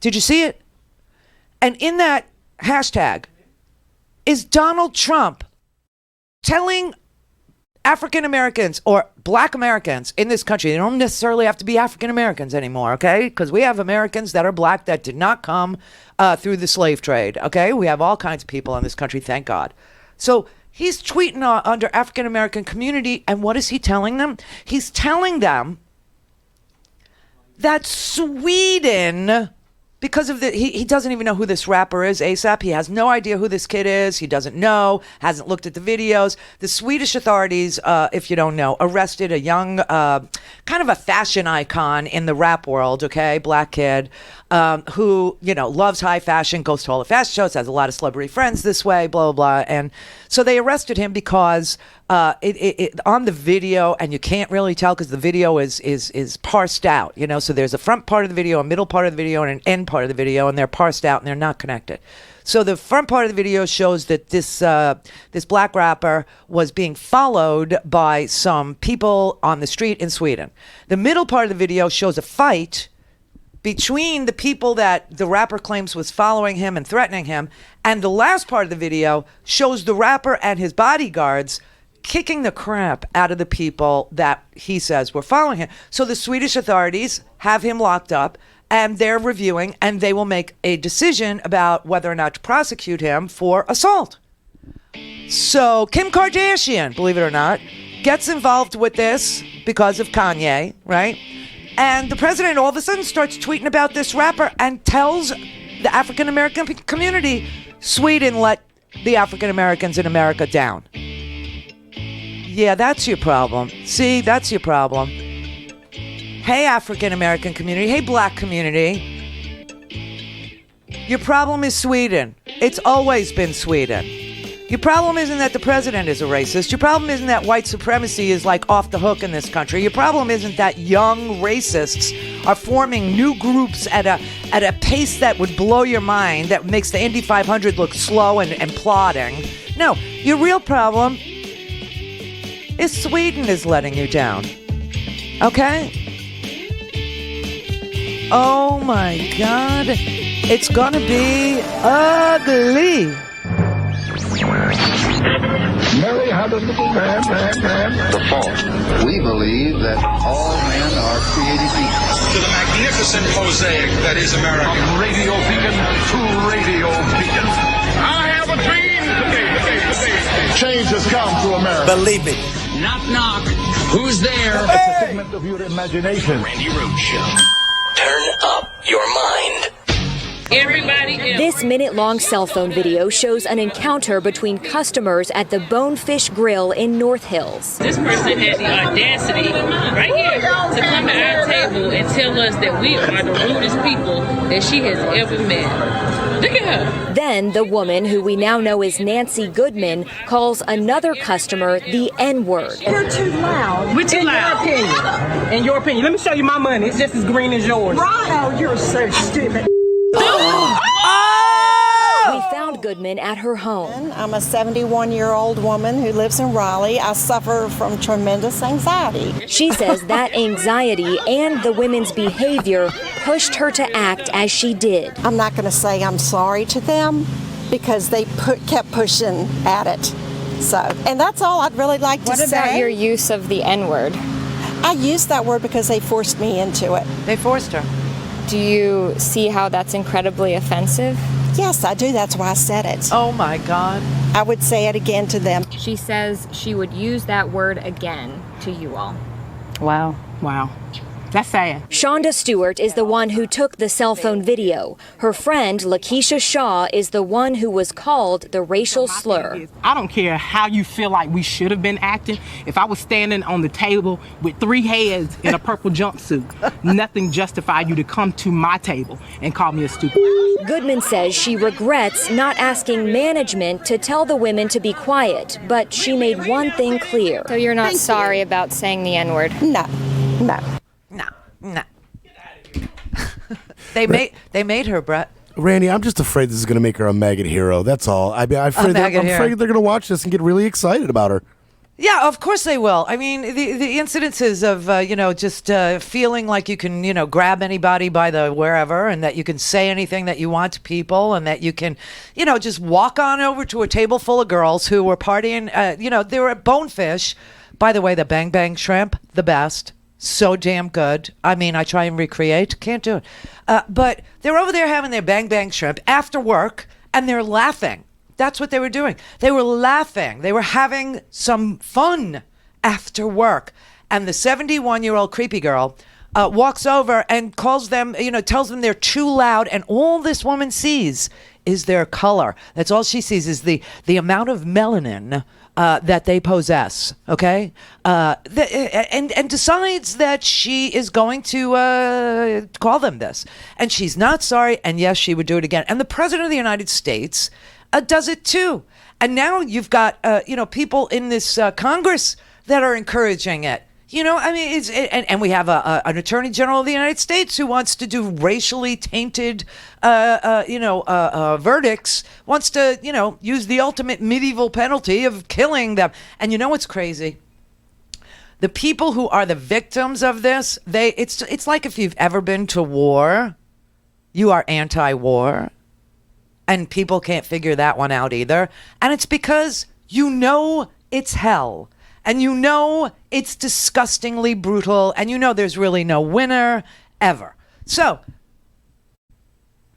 Did you see it? And in that hashtag is Donald Trump telling African Americans or black Americans in this country, they don't necessarily have to be African Americans anymore, okay? Because we have Americans that are black that did not come through the slave trade, okay? We have all kinds of people in this country, thank God. So he's tweeting under African American community, and what is he telling them? He's telling them that Sweden, because of he doesn't even know who this rapper is, ASAP. He has no idea who this kid is. He doesn't know, hasn't looked at the videos. The Swedish authorities, if you don't know, arrested a young, kind of a fashion icon in the rap world, okay, black kid, who, loves high fashion, goes to all the fashion shows, has a lot of celebrity friends this way, blah, blah, blah. And so they arrested him because it on the video, and you can't really tell because the video is parsed out, so there's a front part of the video, a middle part of the video, and an end part of the video, and they're parsed out and they're not connected. So the front part of the video shows that this black rapper was being followed by some people on the street in Sweden. The middle part of the video shows a fight between the people that the rapper claims was following him and threatening him, and the last part of the video shows the rapper and his bodyguards kicking the crap out of the people that he says were following him. So the Swedish authorities have him locked up, and they're reviewing, and they will make a decision about whether or not to prosecute him for assault. So Kim Kardashian, believe it or not, gets involved with this because of Kanye, right? And the president all of a sudden starts tweeting about this rapper and tells the African-American community, Sweden let the African-Americans in America down. Yeah, that's your problem. See, that's your problem. Hey, African-American community. Hey, black community. Your problem is Sweden. It's always been Sweden. Your problem isn't that the president is a racist. Your problem isn't that white supremacy is like off the hook in this country. Your problem isn't that young racists are forming new groups at a pace that would blow your mind, that makes the Indy 500 look slow and plodding. No, your real problem is Sweden is letting you down. Okay? Oh my God. It's gonna be ugly. Mary had a little man. The fault. We believe that all men are created equal. To the magnificent mosaic that is America. From radio beacon to radio beacon. I have a dream today. Change has come to America. Believe me. Knock, knock. Who's there? Hey! It's a figment of your imagination. Randi Rhodes Show. Turn up your mind. This minute-long cell phone video shows an encounter between customers at the Bonefish Grill in North Hills. This person had the audacity right here to come to our table and tell us that we are the rudest people that she has ever met. Look at her. Then the woman, who we now know as Nancy Goodman, calls another customer the N-word. You're too loud. We're too loud. In your opinion. Let me show you my money. It's just as green as yours. Right. Oh, you're so stupid. We found Goodman at her home. I'm a 71-year-old woman who lives in Raleigh. I suffer from tremendous anxiety. She says that anxiety and the women's behavior pushed her to act as she did. I'm not going to say I'm sorry to them because they kept pushing at it. So, and that's all I'd really like to say. What about your use of the N-word? I used that word because they forced me into it. They forced her. Do you see how that's incredibly offensive? Yes, I do. That's why I said it. Oh, my God. I would say it again to them. She says she would use that word again to you all. Wow. Wow. That's sad. Shonda Stewart is the one who took the cell phone video. Her friend, Lakeisha Shaw, is the one who was called the racial slur. I don't care how you feel like we should have been acting. If I was standing on the table with 3 heads in a purple jumpsuit, nothing justified you to come to my table and call me a stupid. Goodman says she regrets not asking management to tell the women to be quiet, but she made one thing clear. So you're not sorry about saying the N-word? No. No. They made her, Brett. Randy, I'm just afraid this is going to make her a maggot hero. That's all. I'm afraid they're going to watch this and get really excited about her. Yeah, of course they will. I mean, the incidences of, just feeling like you can, grab anybody by the wherever and that you can say anything that you want to people and that you can, just walk on over to a table full of girls who were partying. They were at Bonefish. By the way, the Bang Bang Shrimp, the best. So damn good. I mean, I try and recreate. Can't do it. But they're over there having their Bang Bang Shrimp after work, and they're laughing. That's what they were doing. They were laughing. They were having some fun after work. And the 71-year-old creepy girl walks over and calls them, tells them they're too loud. And all this woman sees is their color. That's all she sees is the amount of melanin that they possess, okay? And decides that she is going to call them this. And she's not sorry, and yes, she would do it again. And the President of the United States does it too. And now you've got, people in this Congress that are encouraging it. And we have an Attorney General of the United States who wants to do racially tainted, verdicts, wants to, use the ultimate medieval penalty of killing them. And you know what's crazy? The people who are the victims of this, it's like if you've ever been to war, you are anti-war, and people can't figure that one out either. And it's because it's hell. And it's disgustingly brutal, and there's really no winner ever. So,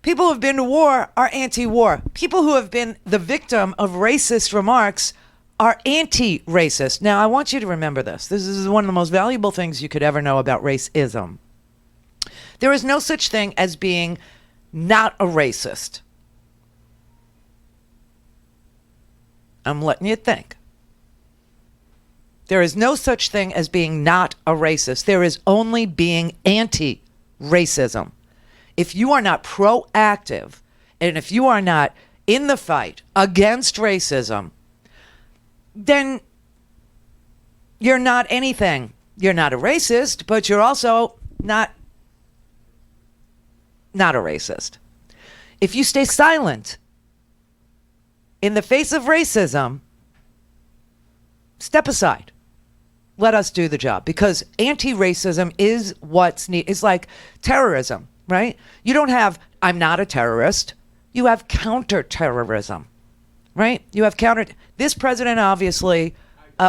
people who have been to war are anti-war. People who have been the victim of racist remarks are anti-racist. Now, I want you to remember this. This is one of the most valuable things you could ever know about racism. There is no such thing as being not a racist. I'm letting you think. There is no such thing as being not a racist. There is only being anti-racism. If you are not proactive, and if you are not in the fight against racism, then you're not anything. You're not a racist, but you're also not a racist. If you stay silent in the face of racism, step aside. Let us do the job, because anti-racism is what's needed. It's like terrorism, right? You don't have, I'm not a terrorist. You have counter-terrorism, right? This president obviously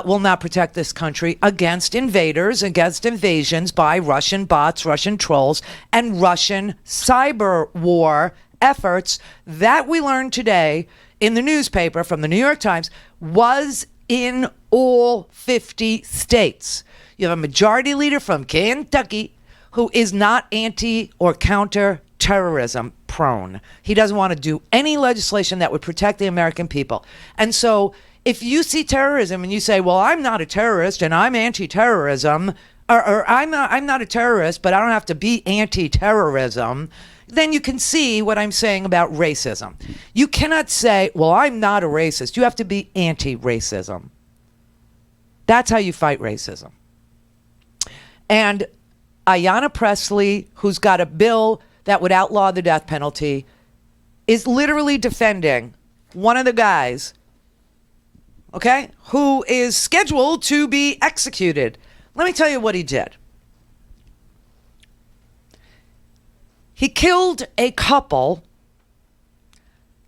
will not protect this country against invaders, against invasions by Russian bots, Russian trolls, and Russian cyber war efforts that we learned today in the newspaper from the New York Times was in all 50 states. You have a majority leader from Kentucky who is not anti or counter terrorism prone. He doesn't want to do any legislation that would protect the American people. And so if you see terrorism and you say, well, I'm not a terrorist and I'm anti-terrorism, or I'm not a terrorist, but I don't have to be anti-terrorism, then you can see what I'm saying about racism. You cannot say, well, I'm not a racist. You have to be anti-racism. That's how you fight racism. And Ayanna Pressley, who's got a bill that would outlaw the death penalty, is literally defending one of the guys, okay, who is scheduled to be executed. Let me tell you what he did. He killed a couple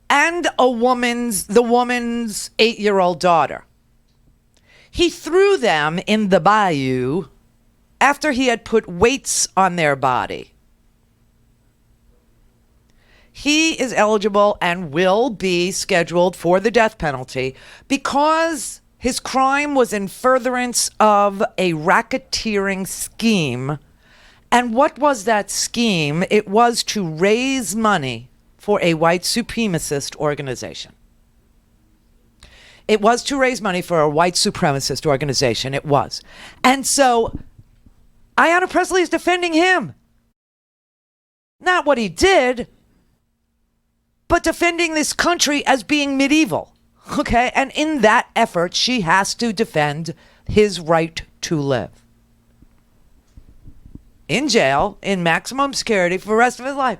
and the woman's 8-year-old daughter. He threw them in the bayou after he had put weights on their body. he is eligible and will be scheduled for the death penalty because his crime was in furtherance of a racketeering scheme. And what was that scheme? It was to raise money for a white supremacist organization. It was to raise money for a white supremacist organization. It was. And so Ayanna Pressley is defending him. Not what he did, but defending this country as being medieval. Okay? And in that effort, she has to defend his right to live. In jail, in maximum security for the rest of his life.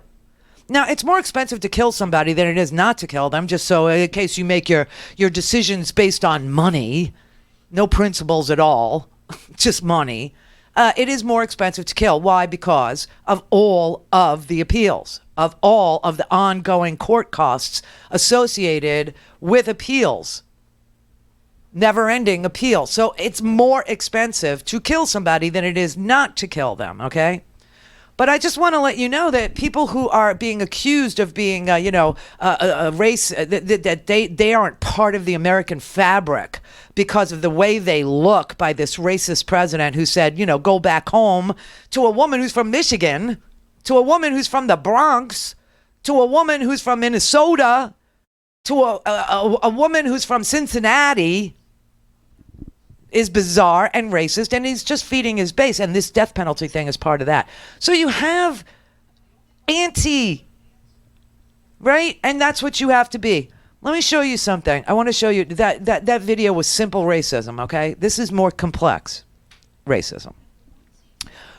Now, it's more expensive to kill somebody than it is not to kill them, just so in case you make your decisions based on money, no principles at all, just money. It is more expensive to kill. Why? Because of all of the appeals, of all of the ongoing court costs associated with appeals. Never-ending appeal. So it's more expensive to kill somebody than it is not to kill them, okay? But I just want to let you know that people who are being accused of being, a race, that they aren't part of the American fabric because of the way they look by this racist president who said, go back home, to a woman who's from Michigan, to a woman who's from the Bronx, to a woman who's from Minnesota, to a woman who's from Cincinnati, is bizarre and racist, and he's just feeding his base, and this death penalty thing is part of that. So you have right? And that's what you have to be. Let me show you something. I want to show you that video was simple racism, okay? This is more complex racism.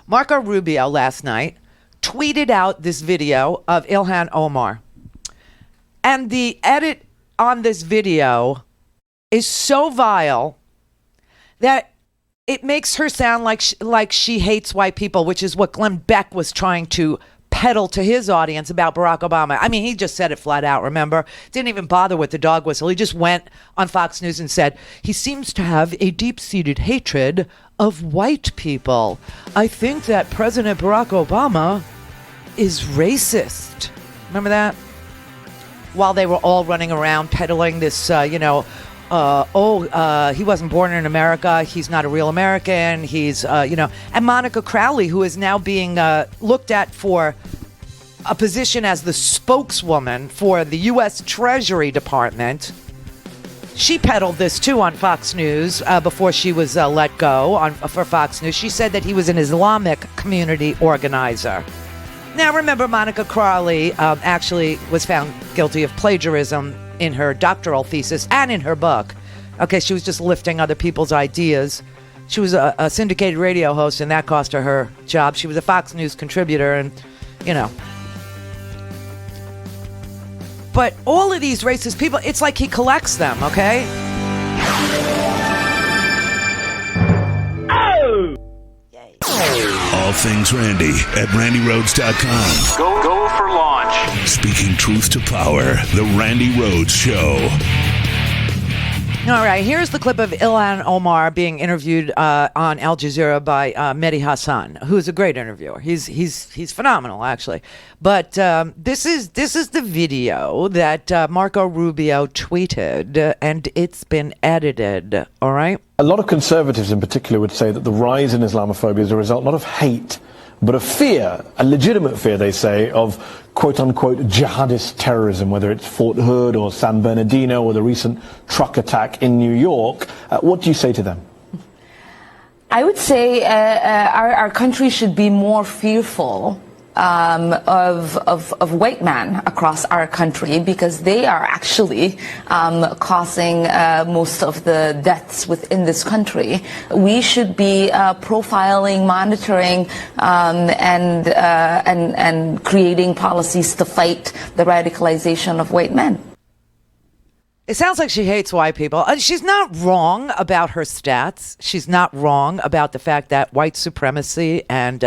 Marco Rubio last night tweeted out this video of Ilhan Omar. And the edit on this video is so vile that it makes her sound like she hates white people, which is what Glenn Beck was trying to peddle to his audience about Barack Obama. I mean, he just said it flat out, remember? Didn't even bother with the dog whistle. He just went on Fox News and said, he seems to have a deep-seated hatred of white people. I think that President Barack Obama is racist. Remember that? While they were all running around peddling this, he wasn't born in America. He's not a real American. He's, and Monica Crowley, who is now being looked at for a position as the spokeswoman for the U.S. Treasury Department. She peddled this, too, on Fox News before she was let go for Fox News. She said that he was an Islamic community organizer. Now, remember, Monica Crowley actually was found guilty of plagiarism in her doctoral thesis and in her book. Okay, she was just lifting other people's ideas. She was a syndicated radio host, and that cost her job. She was a Fox News contributor, and, But all of these racist people, it's like he collects them, okay? Oh! All things Randi at RandiRhodes.com. Go for launch. Speaking truth to power, the Randi Rhodes Show. All right, here's the clip of Ilhan Omar being interviewed on Al Jazeera by Mehdi Hassan, who's a great interviewer. He's phenomenal, actually. But this is the video that Marco Rubio tweeted, and it's been edited. All right. A lot of conservatives, in particular, would say that the rise in Islamophobia is a result not of hate, but of fear, a legitimate fear, they say, of quote-unquote jihadist terrorism, whether it's Fort Hood or San Bernardino or the recent truck attack in New York. What do you say to them? I would say our country should be more fearful of white men across our country, because they are actually causing most of the deaths within this country. We should be profiling, monitoring, and creating policies to fight the radicalization of white men. It sounds like she hates white people. She's not wrong about her stats. She's not wrong about the fact that white supremacy and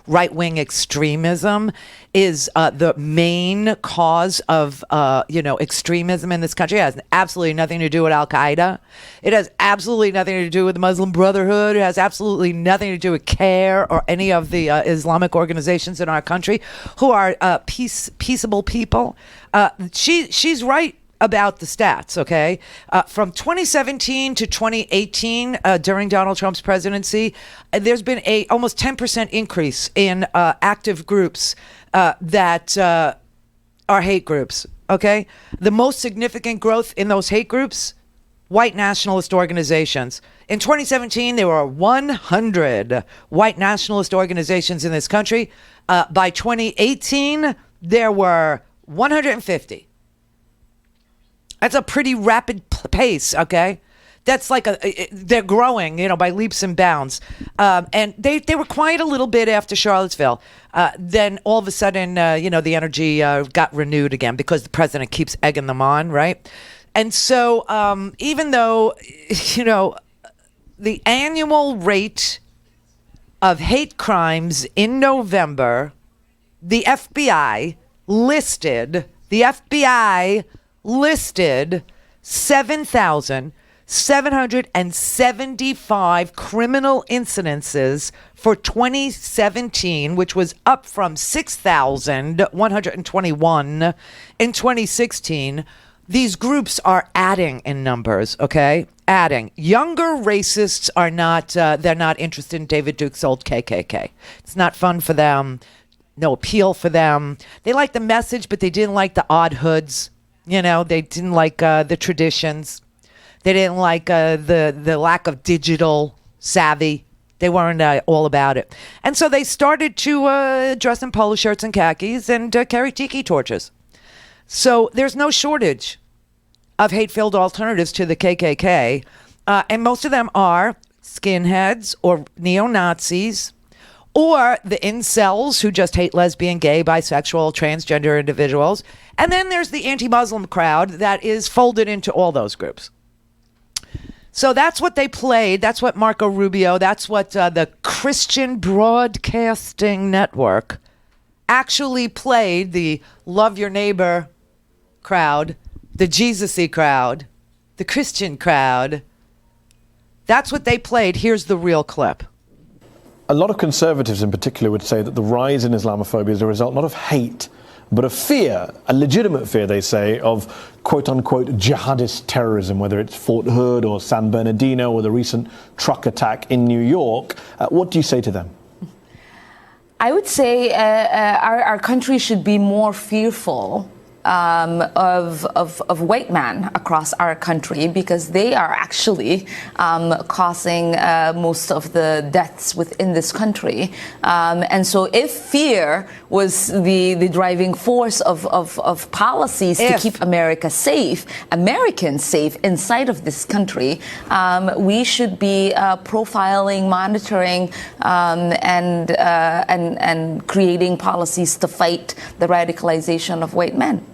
right-wing extremism is the main cause of, extremism in this country. It has absolutely nothing to do with Al-Qaeda. It has absolutely nothing to do with the Muslim Brotherhood. It has absolutely nothing to do with CARE or any of the Islamic organizations in our country who are peaceable people. She's right about the stats, okay? From 2017 to 2018, during Donald Trump's presidency, there's been a almost 10% increase in active groups that are hate groups, okay? The most significant growth in those hate groups, white nationalist organizations. In 2017, there were 100 white nationalist organizations in this country. By 2018, there were 150. That's a pretty rapid pace, okay? That's like they're growing, by leaps and bounds. And they were quiet a little bit after Charlottesville. Then all of a sudden, the energy got renewed again because the president keeps egging them on, right? And so even though, the annual rate of hate crimes in November, the FBI listed 7,775 criminal incidences for 2017, which was up from 6,121 in 2016. These groups are adding in numbers, okay? Adding. Younger racists are not, they're not interested in David Duke's old KKK. It's not fun for them. No appeal for them. They like the message, but they didn't like the odd hoods. They didn't like the traditions. They didn't like the lack of digital savvy. They weren't all about it. And so they started to dress in polo shirts and khakis and carry tiki torches. So there's no shortage of hate-filled alternatives to the KKK. And most of them are skinheads or neo-Nazis or the incels who just hate lesbian, gay, bisexual, transgender individuals. And then there's the anti-Muslim crowd that is folded into all those groups. So that's what they played. That's what Marco Rubio, that's what the Christian Broadcasting Network actually played, the love your neighbor crowd, the Jesus-y crowd, the Christian crowd. That's what they played. Here's the real clip. A lot of conservatives in particular would say that the rise in Islamophobia is a result not of hate, but of fear, a legitimate fear, they say, of quote-unquote jihadist terrorism, whether it's Fort Hood or San Bernardino or the recent truck attack in New York. What do you say to them? I would say our country should be more fearful of white men across our country, because they are actually causing most of the deaths within this country. And so if fear was the driving force of policies to keep America safe, Americans safe inside of this country, we should be profiling, monitoring, and creating policies to fight the radicalization of white men.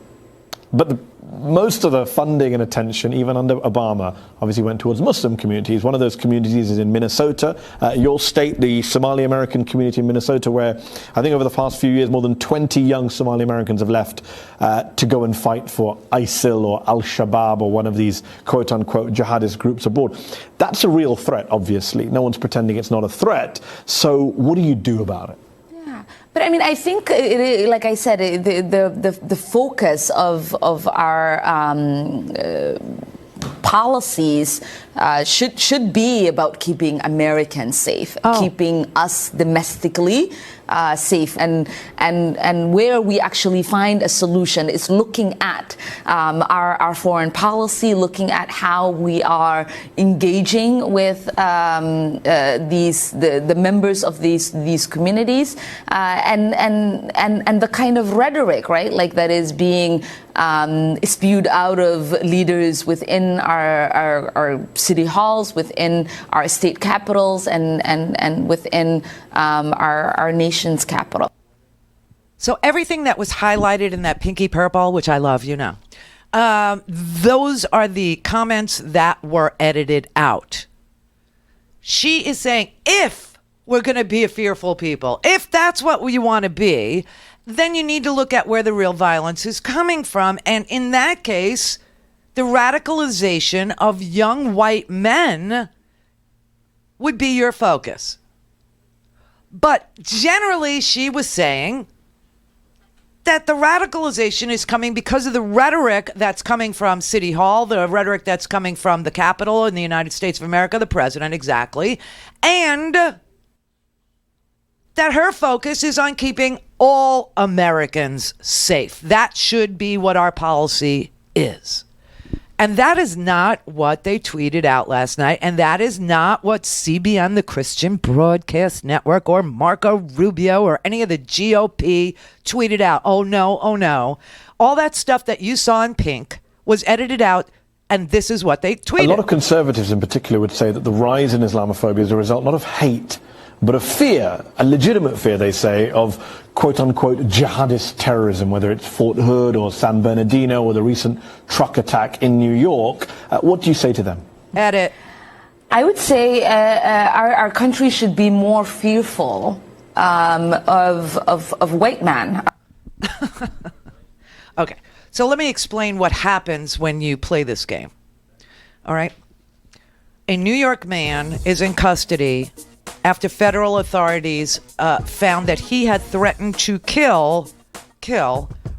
But most of the funding and attention, even under Obama, obviously went towards Muslim communities. One of those communities is in Minnesota, your state, the Somali American community in Minnesota, where I think over the past few years, more than 20 young Somali Americans have left to go and fight for ISIL or Al-Shabaab or one of these quote-unquote jihadist groups abroad. That's a real threat, obviously. No one's pretending it's not a threat. So what do you do about it? But I mean, I think, like I said, the focus of our policies should be about keeping Americans safe, keeping us domestically safe, and where we actually find a solution is looking at our foreign policy, looking at how we are engaging with the members of these communities, and the kind of rhetoric, right, like that is being spewed out of leaders within our city halls, within our state capitals, and within our nation's capital. So everything that was highlighted in that pinky purple, which I love, Those are the comments that were edited out. She is saying, if we're going to be a fearful people, if that's what we want to be, then you need to look at where the real violence is coming from. And in that case, the radicalization of young white men would be your focus. But generally, she was saying that the radicalization is coming because of the rhetoric that's coming from City Hall, the rhetoric that's coming from the Capitol in the United States of America, the president, exactly, and that her focus is on keeping all Americans safe. That should be what our policy is. And that is not what they tweeted out last night. And that is not what CBN, the Christian Broadcast Network, or Marco Rubio, or any of the GOP tweeted out. Oh, no, oh, no. All that stuff that you saw in pink was edited out, and this is what they tweeted. A lot of conservatives in particular would say that the rise in Islamophobia is a result not of hate, but a fear, a legitimate fear, they say, of quote-unquote jihadist terrorism, whether it's Fort Hood or San Bernardino or the recent truck attack in New York. What do you say to them? Edit. I would say our country should be more fearful of white man. Okay, so let me explain what happens when you play this game. All right? A New York man is in custody after federal authorities found that he had threatened to kill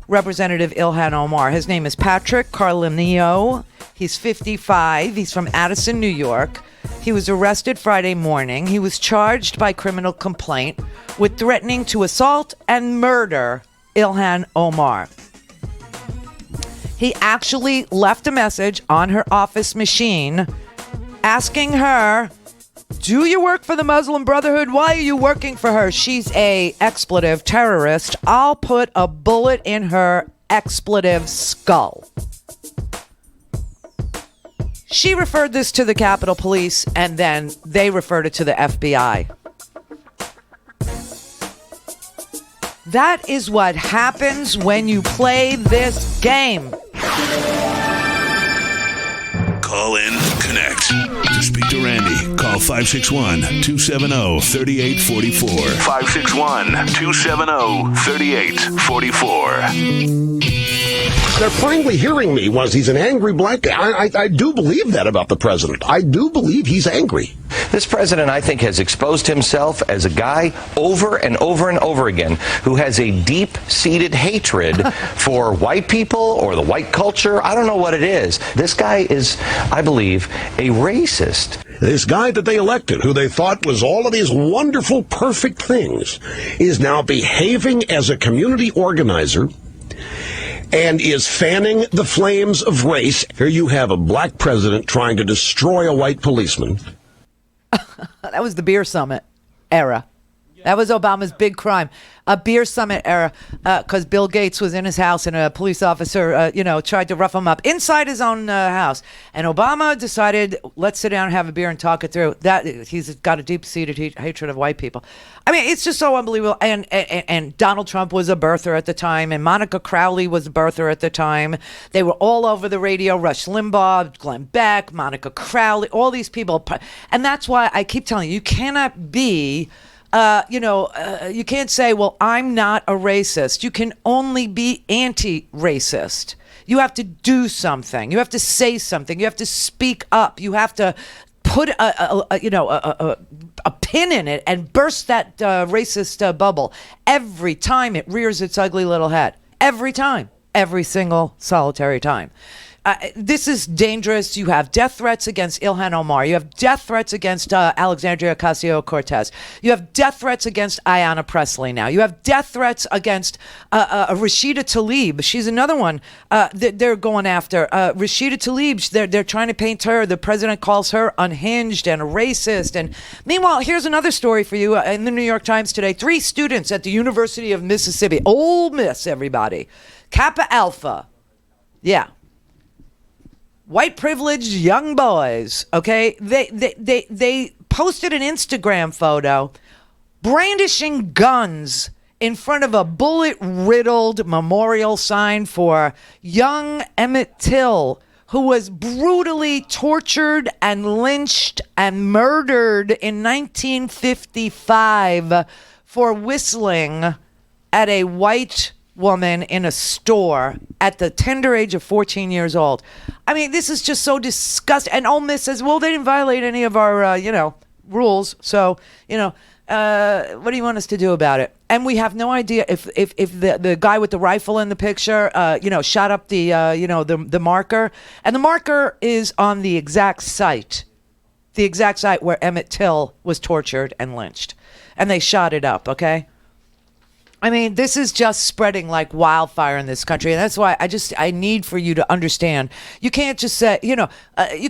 Representative Ilhan Omar. His name is Patrick Carlinio. He's 55. He's from Addison, New York. He was arrested Friday morning. He was charged by criminal complaint with threatening to assault and murder Ilhan Omar. He actually left a message on her office machine asking her, do you work for the Muslim Brotherhood? Why are you working for her? She's a expletive terrorist. I'll put a bullet in her expletive skull. She referred this to the Capitol Police, and then they referred it to the FBI. That is what happens when you play this game. Call in, connect. To speak to Randi, call 561-270-3844. 561-270-3844. They're finally hearing me once he's an angry black guy. I do believe that about the president. I do believe he's angry. This president, I think, has exposed himself as a guy over and over and over again who has a deep-seated hatred for white people or the white culture. I don't know what it is. This guy is, I believe, a racist. This guy that they elected, who they thought was all of these wonderful, perfect things, is now behaving as a community organizer and is fanning the flames of race. Here you have a black president trying to destroy a white policeman. That was the beer summit era. That was Obama's big crime. A beer summit era, because Bill Gates was in his house and a police officer, tried to rough him up inside his own house. And Obama decided, let's sit down and have a beer and talk it through. That he's got a deep-seated hatred of white people. I mean, it's just so unbelievable. And Donald Trump was a birther at the time, and Monica Crowley was a birther at the time. They were all over the radio. Rush Limbaugh, Glenn Beck, Monica Crowley, all these people. And that's why I keep telling you, you cannot be... you can't say, well, I'm not a racist. You can only be anti-racist. You have to do something. You have to say something. You have to speak up. You have to put a pin in it and burst that racist bubble every time it rears its ugly little head. Every time. Every single solitary time. This is dangerous. You have death threats against Ilhan Omar. You have death threats against Alexandria Ocasio-Cortez. You have death threats against Ayanna Pressley now. You have death threats against Rashida Tlaib. She's another one that they're going after. Rashida Tlaib, they're trying to paint her. The president calls her unhinged and a racist. And meanwhile, here's another story for you in the New York Times today. 3 students at the University of Mississippi, Ole Miss, everybody, Kappa Alpha. Yeah. White privileged young boys, okay? They posted an Instagram photo brandishing guns in front of a bullet-riddled memorial sign for young Emmett Till, who was brutally tortured and lynched and murdered in 1955 for whistling at a white woman in a store at the tender age of 14 years old. I mean, this is just so disgusting. And Ole Miss says, well, they didn't violate any of our, rules. So, what do you want us to do about it? And we have no idea if the guy with the rifle in the picture, shot up the marker. And the marker is on the exact site where Emmett Till was tortured and lynched. And they shot it up, okay? I mean, this is just spreading like wildfire in this country. And that's why I need for you to understand. You can't just say, you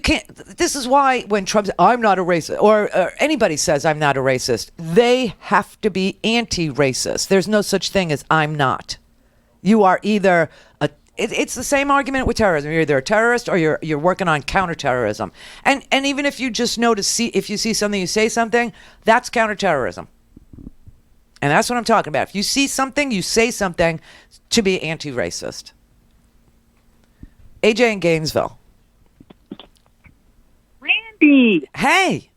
can't. This is why when Trump says, I'm not a racist, or anybody says I'm not a racist, they have to be anti-racist. There's no such thing as I'm not. You are either it's the same argument with terrorism. You're either a terrorist or you're working on counterterrorism. And even if you just know if you see something, you say something, that's counterterrorism. And that's what I'm talking about. If you see something, you say something to be anti-racist. AJ in Gainesville. Randi. Hey.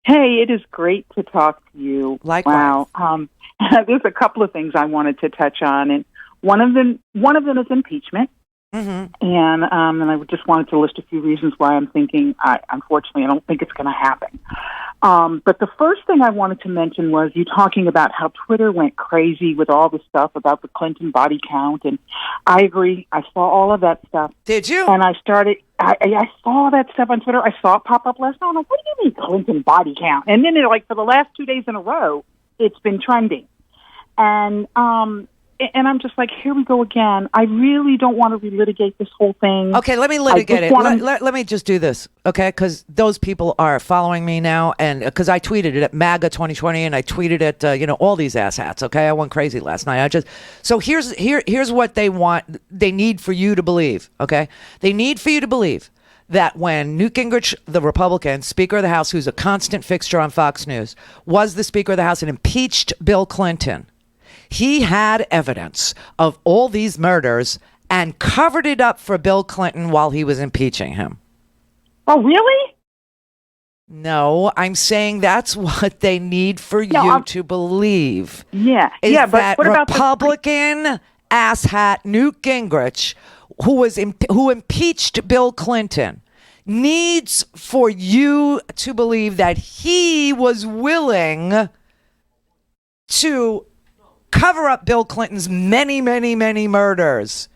Hey, it is great to talk to you. Likewise. Wow. There's a couple of things I wanted to touch on, and one of them is impeachment. Mm-hmm. And I just wanted to list a few reasons why I'm thinking, unfortunately, I don't think it's going to happen. But the first thing I wanted to mention was you talking about how Twitter went crazy with all the stuff about the Clinton body count. And I agree. I saw all of that stuff. Did you? And I saw that stuff on Twitter. I saw it pop up last night. I'm like, what do you mean Clinton body count? And then for the last 2 days in a row, it's been trending. And I'm just like, here we go again. I really don't want to relitigate this whole thing. Okay, let me litigate it. Let me just do this, okay? Because those people are following me now, and because I tweeted it at MAGA 2020, and I tweeted it, all these asshats. Okay, I went crazy last night. So here's what they want. They need for you to believe. Okay, they need for you to believe that when Newt Gingrich, the Republican Speaker of the House, who's a constant fixture on Fox News, was the Speaker of the House and impeached Bill Clinton, he had evidence of all these murders and covered it up for Bill Clinton while he was impeaching him. Oh, really? No, I'm saying that's what they need for you to believe. Yeah, but what about Republican asshat Newt Gingrich, who impeached Bill Clinton, needs for you to believe that he was willing to cover up Bill Clinton's many, many, many murders.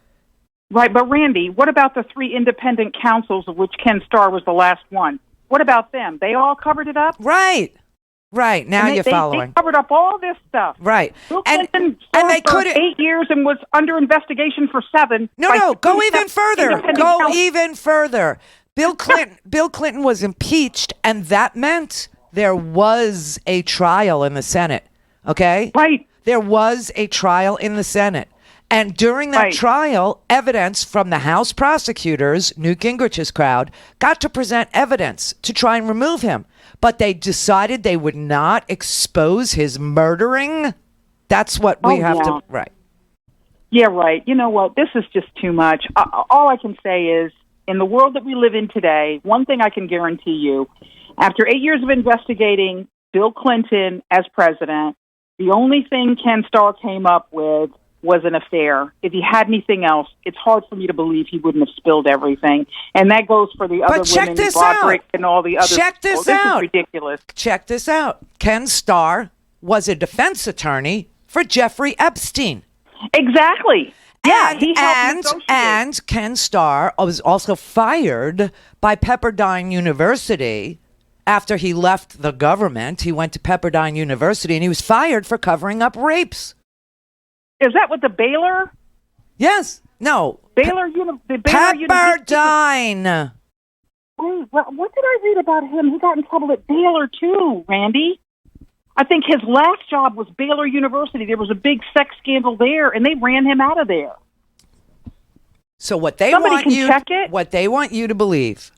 Right, but Randi, what about the 3 independent counsels, of which Ken Starr was the last one? What about them? They all covered it up? Right. Now you're following. They covered up all this stuff. Right. Bill Clinton served they for 8 years and was under investigation for 7. No, go even further. Even further. Bill Clinton was impeached, and that meant there was a trial in the Senate. Okay? Right. There was a trial in the Senate. And during that trial, evidence from the House prosecutors, Newt Gingrich's crowd, got to present evidence to try and remove him. But they decided they would not expose his murdering. That's what we have to... Right. Yeah, right. You know what? This is just too much. All I can say is, in the world that we live in today, one thing I can guarantee you, after 8 years of investigating Bill Clinton as president, the only thing Ken Starr came up with was an affair. If he had anything else, it's hard for me to believe he wouldn't have spilled everything. And that goes for the other women, Broderick and all the others. Check this out. This is ridiculous. Check this out. Ken Starr was a defense attorney for Jeffrey Epstein. Exactly. Yeah, and Ken Starr was also fired by Pepperdine University. After he left the government, he went to Pepperdine University, and he was fired for covering up rapes. Is that what the Baylor? Yes. No. Pepperdine. Wait, what did I read about him? He got in trouble at Baylor, too, Randi. I think his last job was Baylor University. There was a big sex scandal there, and they ran him out of there. So what they want you to believe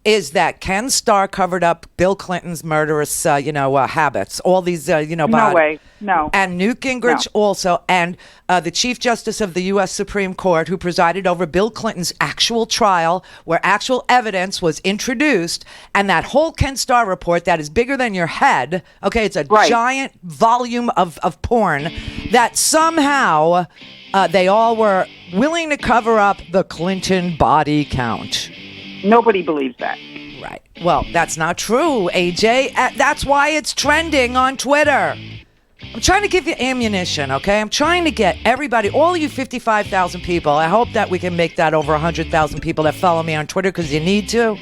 is that Ken Starr covered up Bill Clinton's murderous, habits. All these, No way. No. And Newt Gingrich also, and the Chief Justice of the U.S. Supreme Court, who presided over Bill Clinton's actual trial, where actual evidence was introduced, and that whole Ken Starr report that is bigger than your head. Okay, it's a giant volume of porn that somehow they all were willing to cover up the Clinton body count. Nobody believes that. Right. Well, that's not true, AJ. That's why it's trending on Twitter. I'm trying to give you ammunition, okay? I'm trying to get everybody, all you 55,000 people, I hope that we can make that over 100,000 people that follow me on Twitter, because you need to.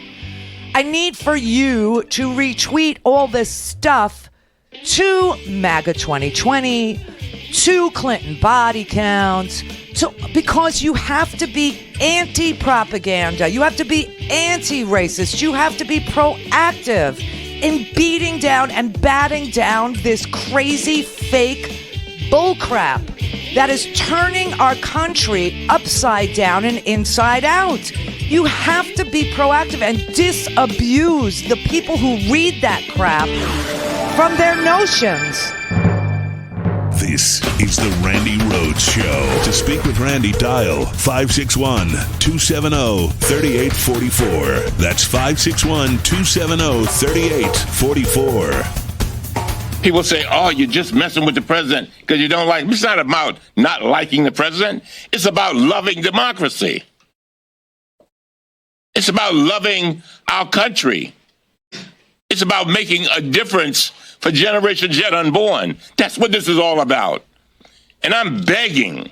I need for you to retweet all this stuff to MAGA 2020, to Clinton body counts, because you have to be anti-propaganda. You have to be anti-racist. You have to be proactive in beating down and batting down this crazy fake bullcrap that is turning our country upside down and inside out. You have to be proactive and disabuse the people who read that crap from their notions. This is the Randi Rhodes Show. To speak with Randi, dial 561-270-3844. That's 561-270-3844. People say, oh, you're just messing with the president because you don't like him. It's not about not liking the president. It's about loving democracy. It's about loving our country. It's about making a difference for generations yet unborn. That's what this is all about. And I'm begging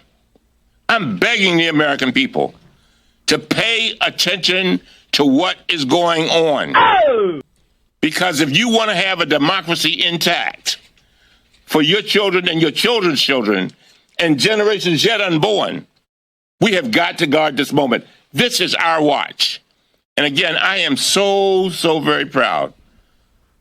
the American people to pay attention to what is going on. Oh! Because if you want to have a democracy intact for your children and your children's children and generations yet unborn, we have got to guard this moment. This is our watch. And again, I am so very proud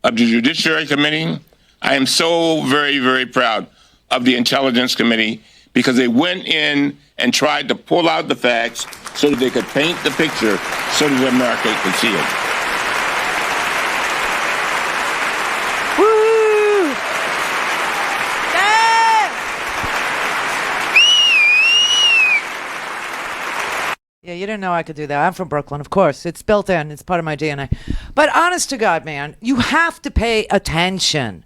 of the Judiciary Committee. I am so very, very proud of the Intelligence Committee, because they went in and tried to pull out the facts so that they could paint the picture so that America could see it. Woo! Yeah, you didn't know I could do that. I'm from Brooklyn, of course. It's built in. It's part of my DNA. But honest to God, man, you have to pay attention.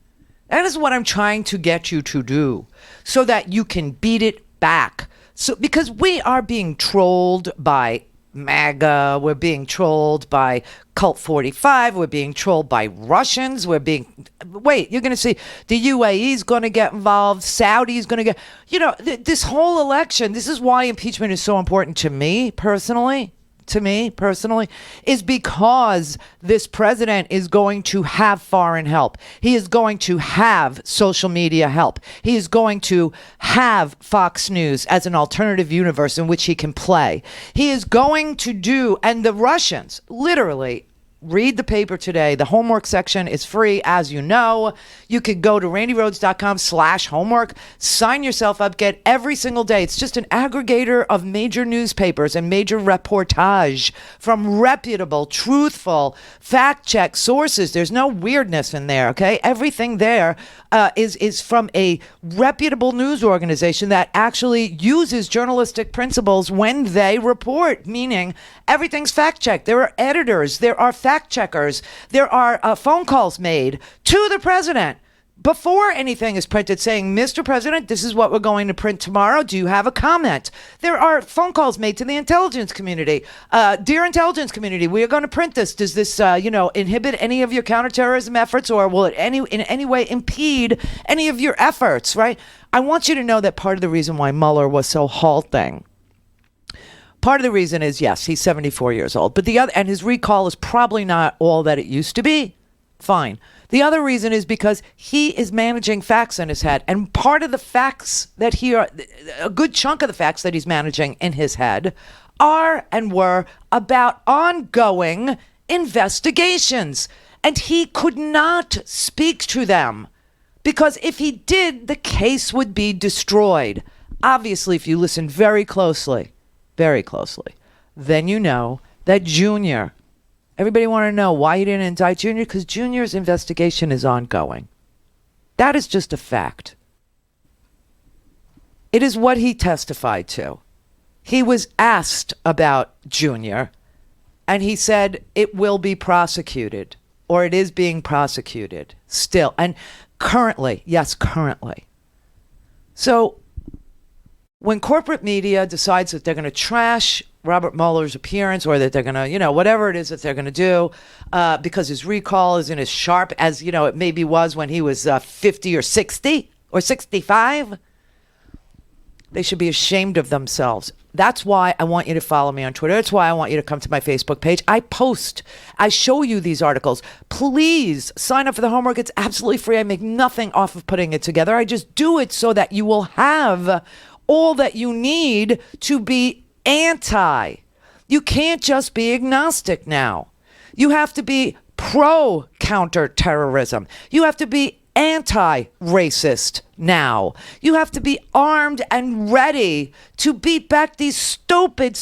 That is what I'm trying to get you to do, so that you can beat it back. So, because we are being trolled by MAGA, we're being trolled by Cult 45, we're being trolled by Russians, you're going to see the UAE is going to get involved, Saudi is going to get, this whole election, this is why impeachment is so important to me personally, is because this president is going to have foreign help. He is going to have social media help. He is going to have Fox News as an alternative universe in which he can play. He is going to do, and the Russians, literally, read the paper today. The homework section is free, as you know. You could go to randirhodes.com/homework, sign yourself up, get every single day. It's just an aggregator of major newspapers and major reportage from reputable, truthful, fact-check sources. There's no weirdness in there, okay? Everything there is from a reputable news organization that actually uses journalistic principles when they report, meaning everything's fact-checked. There are editors, there are fact-checkers, there are phone calls made to the president before anything is printed saying, Mr. President, this is what we're going to print tomorrow. Do you have a comment? There are phone calls made to the intelligence community. Dear intelligence community, we are going to print this. Does this, inhibit any of your counterterrorism efforts, or will it in any way impede any of your efforts, right? I want you to know that part of the reason why Mueller was so halting, part of the reason is, yes, he's 74 years old, but and his recall is probably not all that it used to be. Fine. The other reason is because he is managing facts in his head. And part of the facts that a good chunk of the facts that he's managing in his head are and were about ongoing investigations. And he could not speak to them, because if he did, the case would be destroyed. Obviously, if you listen very closely, then you know that Junior Everybody want to know why you didn't indict Junior? Because Junior's investigation is ongoing. That is just a fact. It is what he testified to. He was asked about Junior, and he said it will be prosecuted, or it is being prosecuted still. And currently, yes, currently. So when corporate media decides that they're going to trash Robert Mueller's appearance, or that they're going to, whatever it is that they're going to do, because his recall isn't as sharp as, it maybe was when he was 50 or 60 or 65, they should be ashamed of themselves. That's why I want you to follow me on Twitter. That's why I want you to come to my Facebook page. I show you these articles. Please sign up for the homework. It's absolutely free. I make nothing off of putting it together. I just do it so that you will have all that you need to be anti. You can't just be agnostic now. You have to be pro counterterrorism. You have to be anti-racist now. You have to be armed and ready to beat back these stupid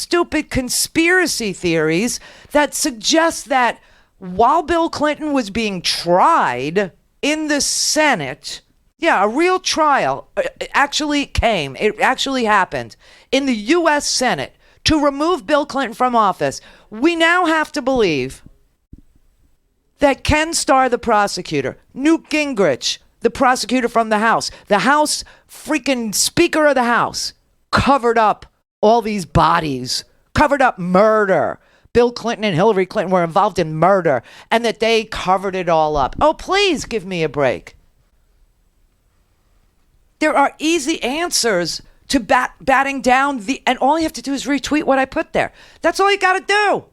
conspiracy theories that suggest that while Bill Clinton was being tried in the Senate, a real trial actually came. It actually happened in the U.S. Senate to remove Bill Clinton from office. We now have to believe that Ken Starr, the prosecutor, Newt Gingrich, the prosecutor from the House freaking Speaker of the House, covered up all these bodies, covered up murder. Bill Clinton and Hillary Clinton were involved in murder, and that they covered it all up. Oh, please give me a break. There are easy answers to batting down and all you have to do is retweet what I put there. That's all you got to do.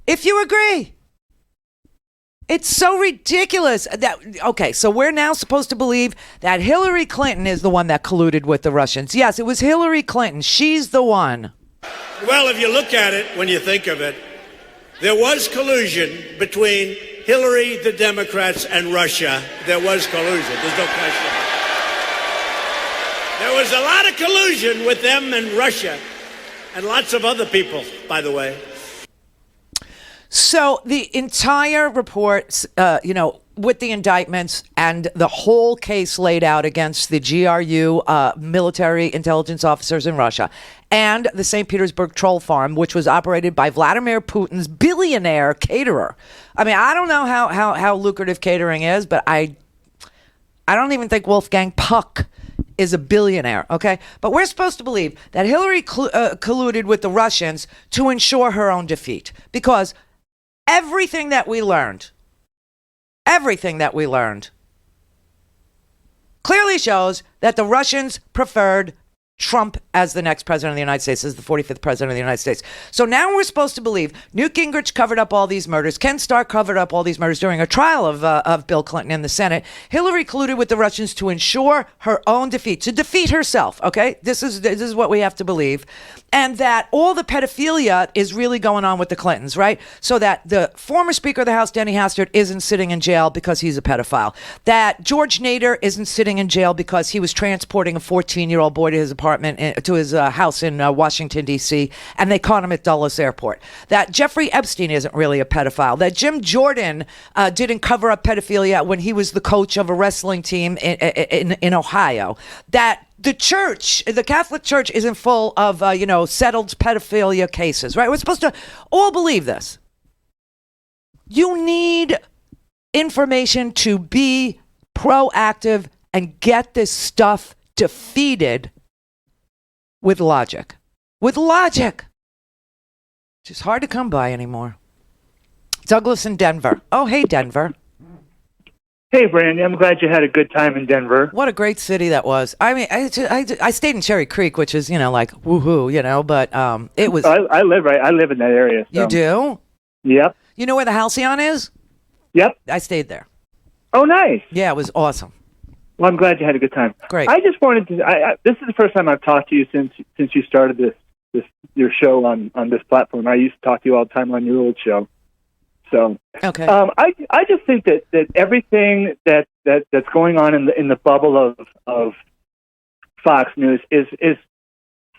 If you agree. It's so ridiculous so we're now supposed to believe that Hillary Clinton is the one that colluded with the Russians. Yes, it was Hillary Clinton. She's the one. Well, if you look at it, when you think of it, there was collusion between Hillary, the Democrats, and Russia. There was collusion. There's no question. There was a lot of collusion with them and Russia, and lots of other people, by the way. So the entire report, with the indictments and the whole case laid out against the GRU military intelligence officers in Russia and the St. Petersburg troll farm, which was operated by Vladimir Putin's billionaire caterer. I mean, I don't know how lucrative catering is, but I don't even think Wolfgang Puck is a billionaire, okay? But we're supposed to believe that Hillary colluded with the Russians to ensure her own defeat, because everything that we learned clearly shows that the Russians preferred Trump as the next president of the United States, as the 45th president of the United States. So now we're supposed to believe Newt Gingrich covered up all these murders. Ken Starr covered up all these murders during a trial of Bill Clinton in the Senate. Hillary colluded with the Russians to ensure her own defeat, to defeat herself. Okay, this is what we have to believe, and that all the pedophilia is really going on with the Clintons, right? So that the former Speaker of the House, Denny Hastert, isn't sitting in jail because he's a pedophile. That George Nader isn't sitting in jail because he was transporting a 14-year-old boy to his apartment, to his house in Washington, D.C., and they caught him at Dulles Airport. That Jeffrey Epstein isn't really a pedophile. That Jim Jordan didn't cover up pedophilia when he was the coach of a wrestling team in Ohio. That the church, the Catholic Church, isn't full of, settled pedophilia cases, right? We're supposed to all believe this. You need information to be proactive and get this stuff defeated with logic. With logic. Which is hard to come by anymore. Douglas in Denver. Oh, hey, Denver. Hey, Brandy. I'm glad you had a good time in Denver. What a great city that was. I mean, I stayed in Cherry Creek, which is, like, woohoo, but it was... I live in that area. So. You do? Yep. You know where the Halcyon is? Yep. I stayed there. Oh, nice. Yeah, it was awesome. Well, I'm glad you had a good time. Great. I just wanted to... this is the first time I've talked to you since you started your show on this platform. I used to talk to you all the time on your old show. So okay. I just think that everything that's going on in the bubble of Fox News is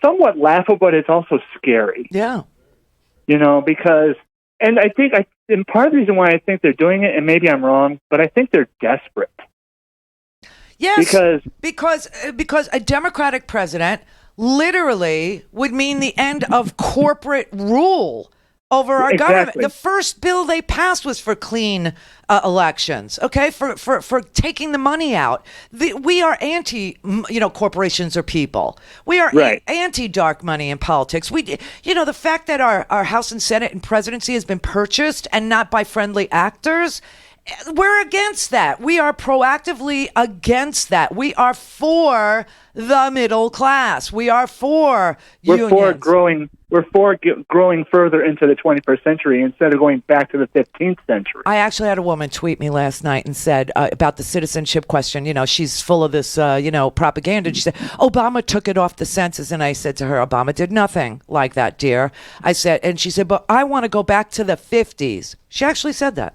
somewhat laughable, but it's also scary. Yeah. Because And I think, and part of the reason why I think they're doing it, and maybe I'm wrong, but I think they're desperate. Yes, because a Democratic president literally would mean the end of corporate rule over our government. The first bill they passed was for clean elections, okay, for taking the money out. We are anti, corporations or people. We are anti-dark money in politics. The fact that our House and Senate and presidency has been purchased and not by friendly actors, we're against that. We are proactively against that. We are for the middle class. We are for unions. We're for growing further into the 21st century instead of going back to the 15th century. I actually had a woman tweet me last night and said about the citizenship question, she's full of this, propaganda. She said, Obama took it off the census. And I said to her, Obama did nothing like that, dear. And she said, but I want to go back to the 50s. She actually said that.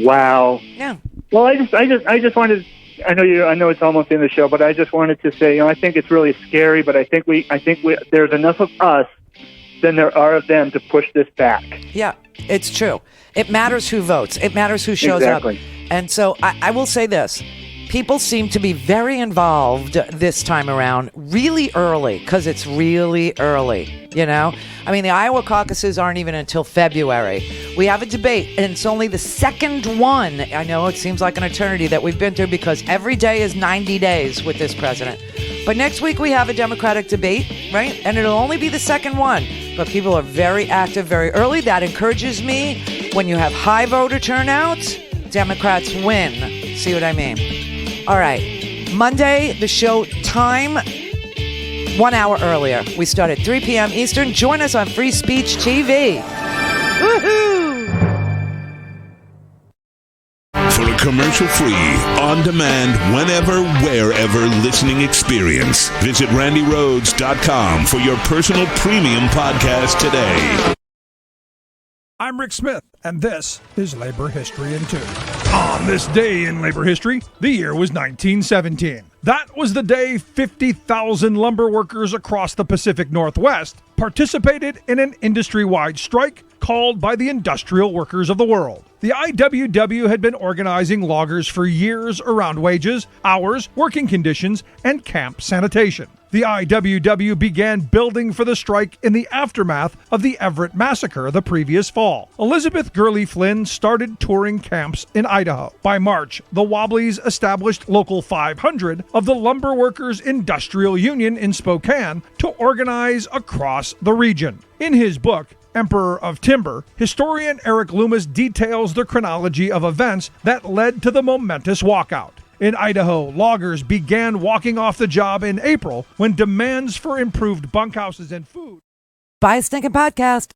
Wow. Yeah. Well, I just wanted. I know it's almost in the show, but I just wanted to say, I think it's really scary, but I think there's enough of us than there are of them to push this back. Yeah, it's true. It matters who votes. It matters who shows up. And so I will say this. People seem to be very involved this time around really early because it's really early, I mean, the Iowa caucuses aren't even until February. We have a debate, and it's only the second one. I know it seems like an eternity that we've been through because every day is 90 days with this president. But next week we have a Democratic debate, right? And it'll only be the second one. But people are very active very early. That encourages me. When you have high voter turnouts, Democrats win. See what I mean? All right. Monday, the show time, 1 hour earlier. We start at 3 p.m. Eastern. Join us on Free Speech TV. Woohoo! For a commercial-free, on-demand, whenever, wherever listening experience, visit randyrhodes.com for your personal premium podcast today. I'm Rick Smith, and this is Labor History in 2. On this day in labor history, the year was 1917. That was the day 50,000 lumber workers across the Pacific Northwest participated in an industry-wide strike called by the industrial workers of the world. The IWW had been organizing loggers for years around wages, hours, working conditions, and camp sanitation. The IWW began building for the strike in the aftermath of the Everett Massacre the previous fall. Elizabeth Gurley Flynn started touring camps in Idaho. By March, the Wobblies established Local 500 of the Lumber Workers Industrial Union in Spokane to organize across the region. In his book, Emperor of Timber, historian Eric Loomis details the chronology of events that led to the momentous walkout. In Idaho, loggers began walking off the job in April when demands for improved bunkhouses and food. Buy a stinking podcast.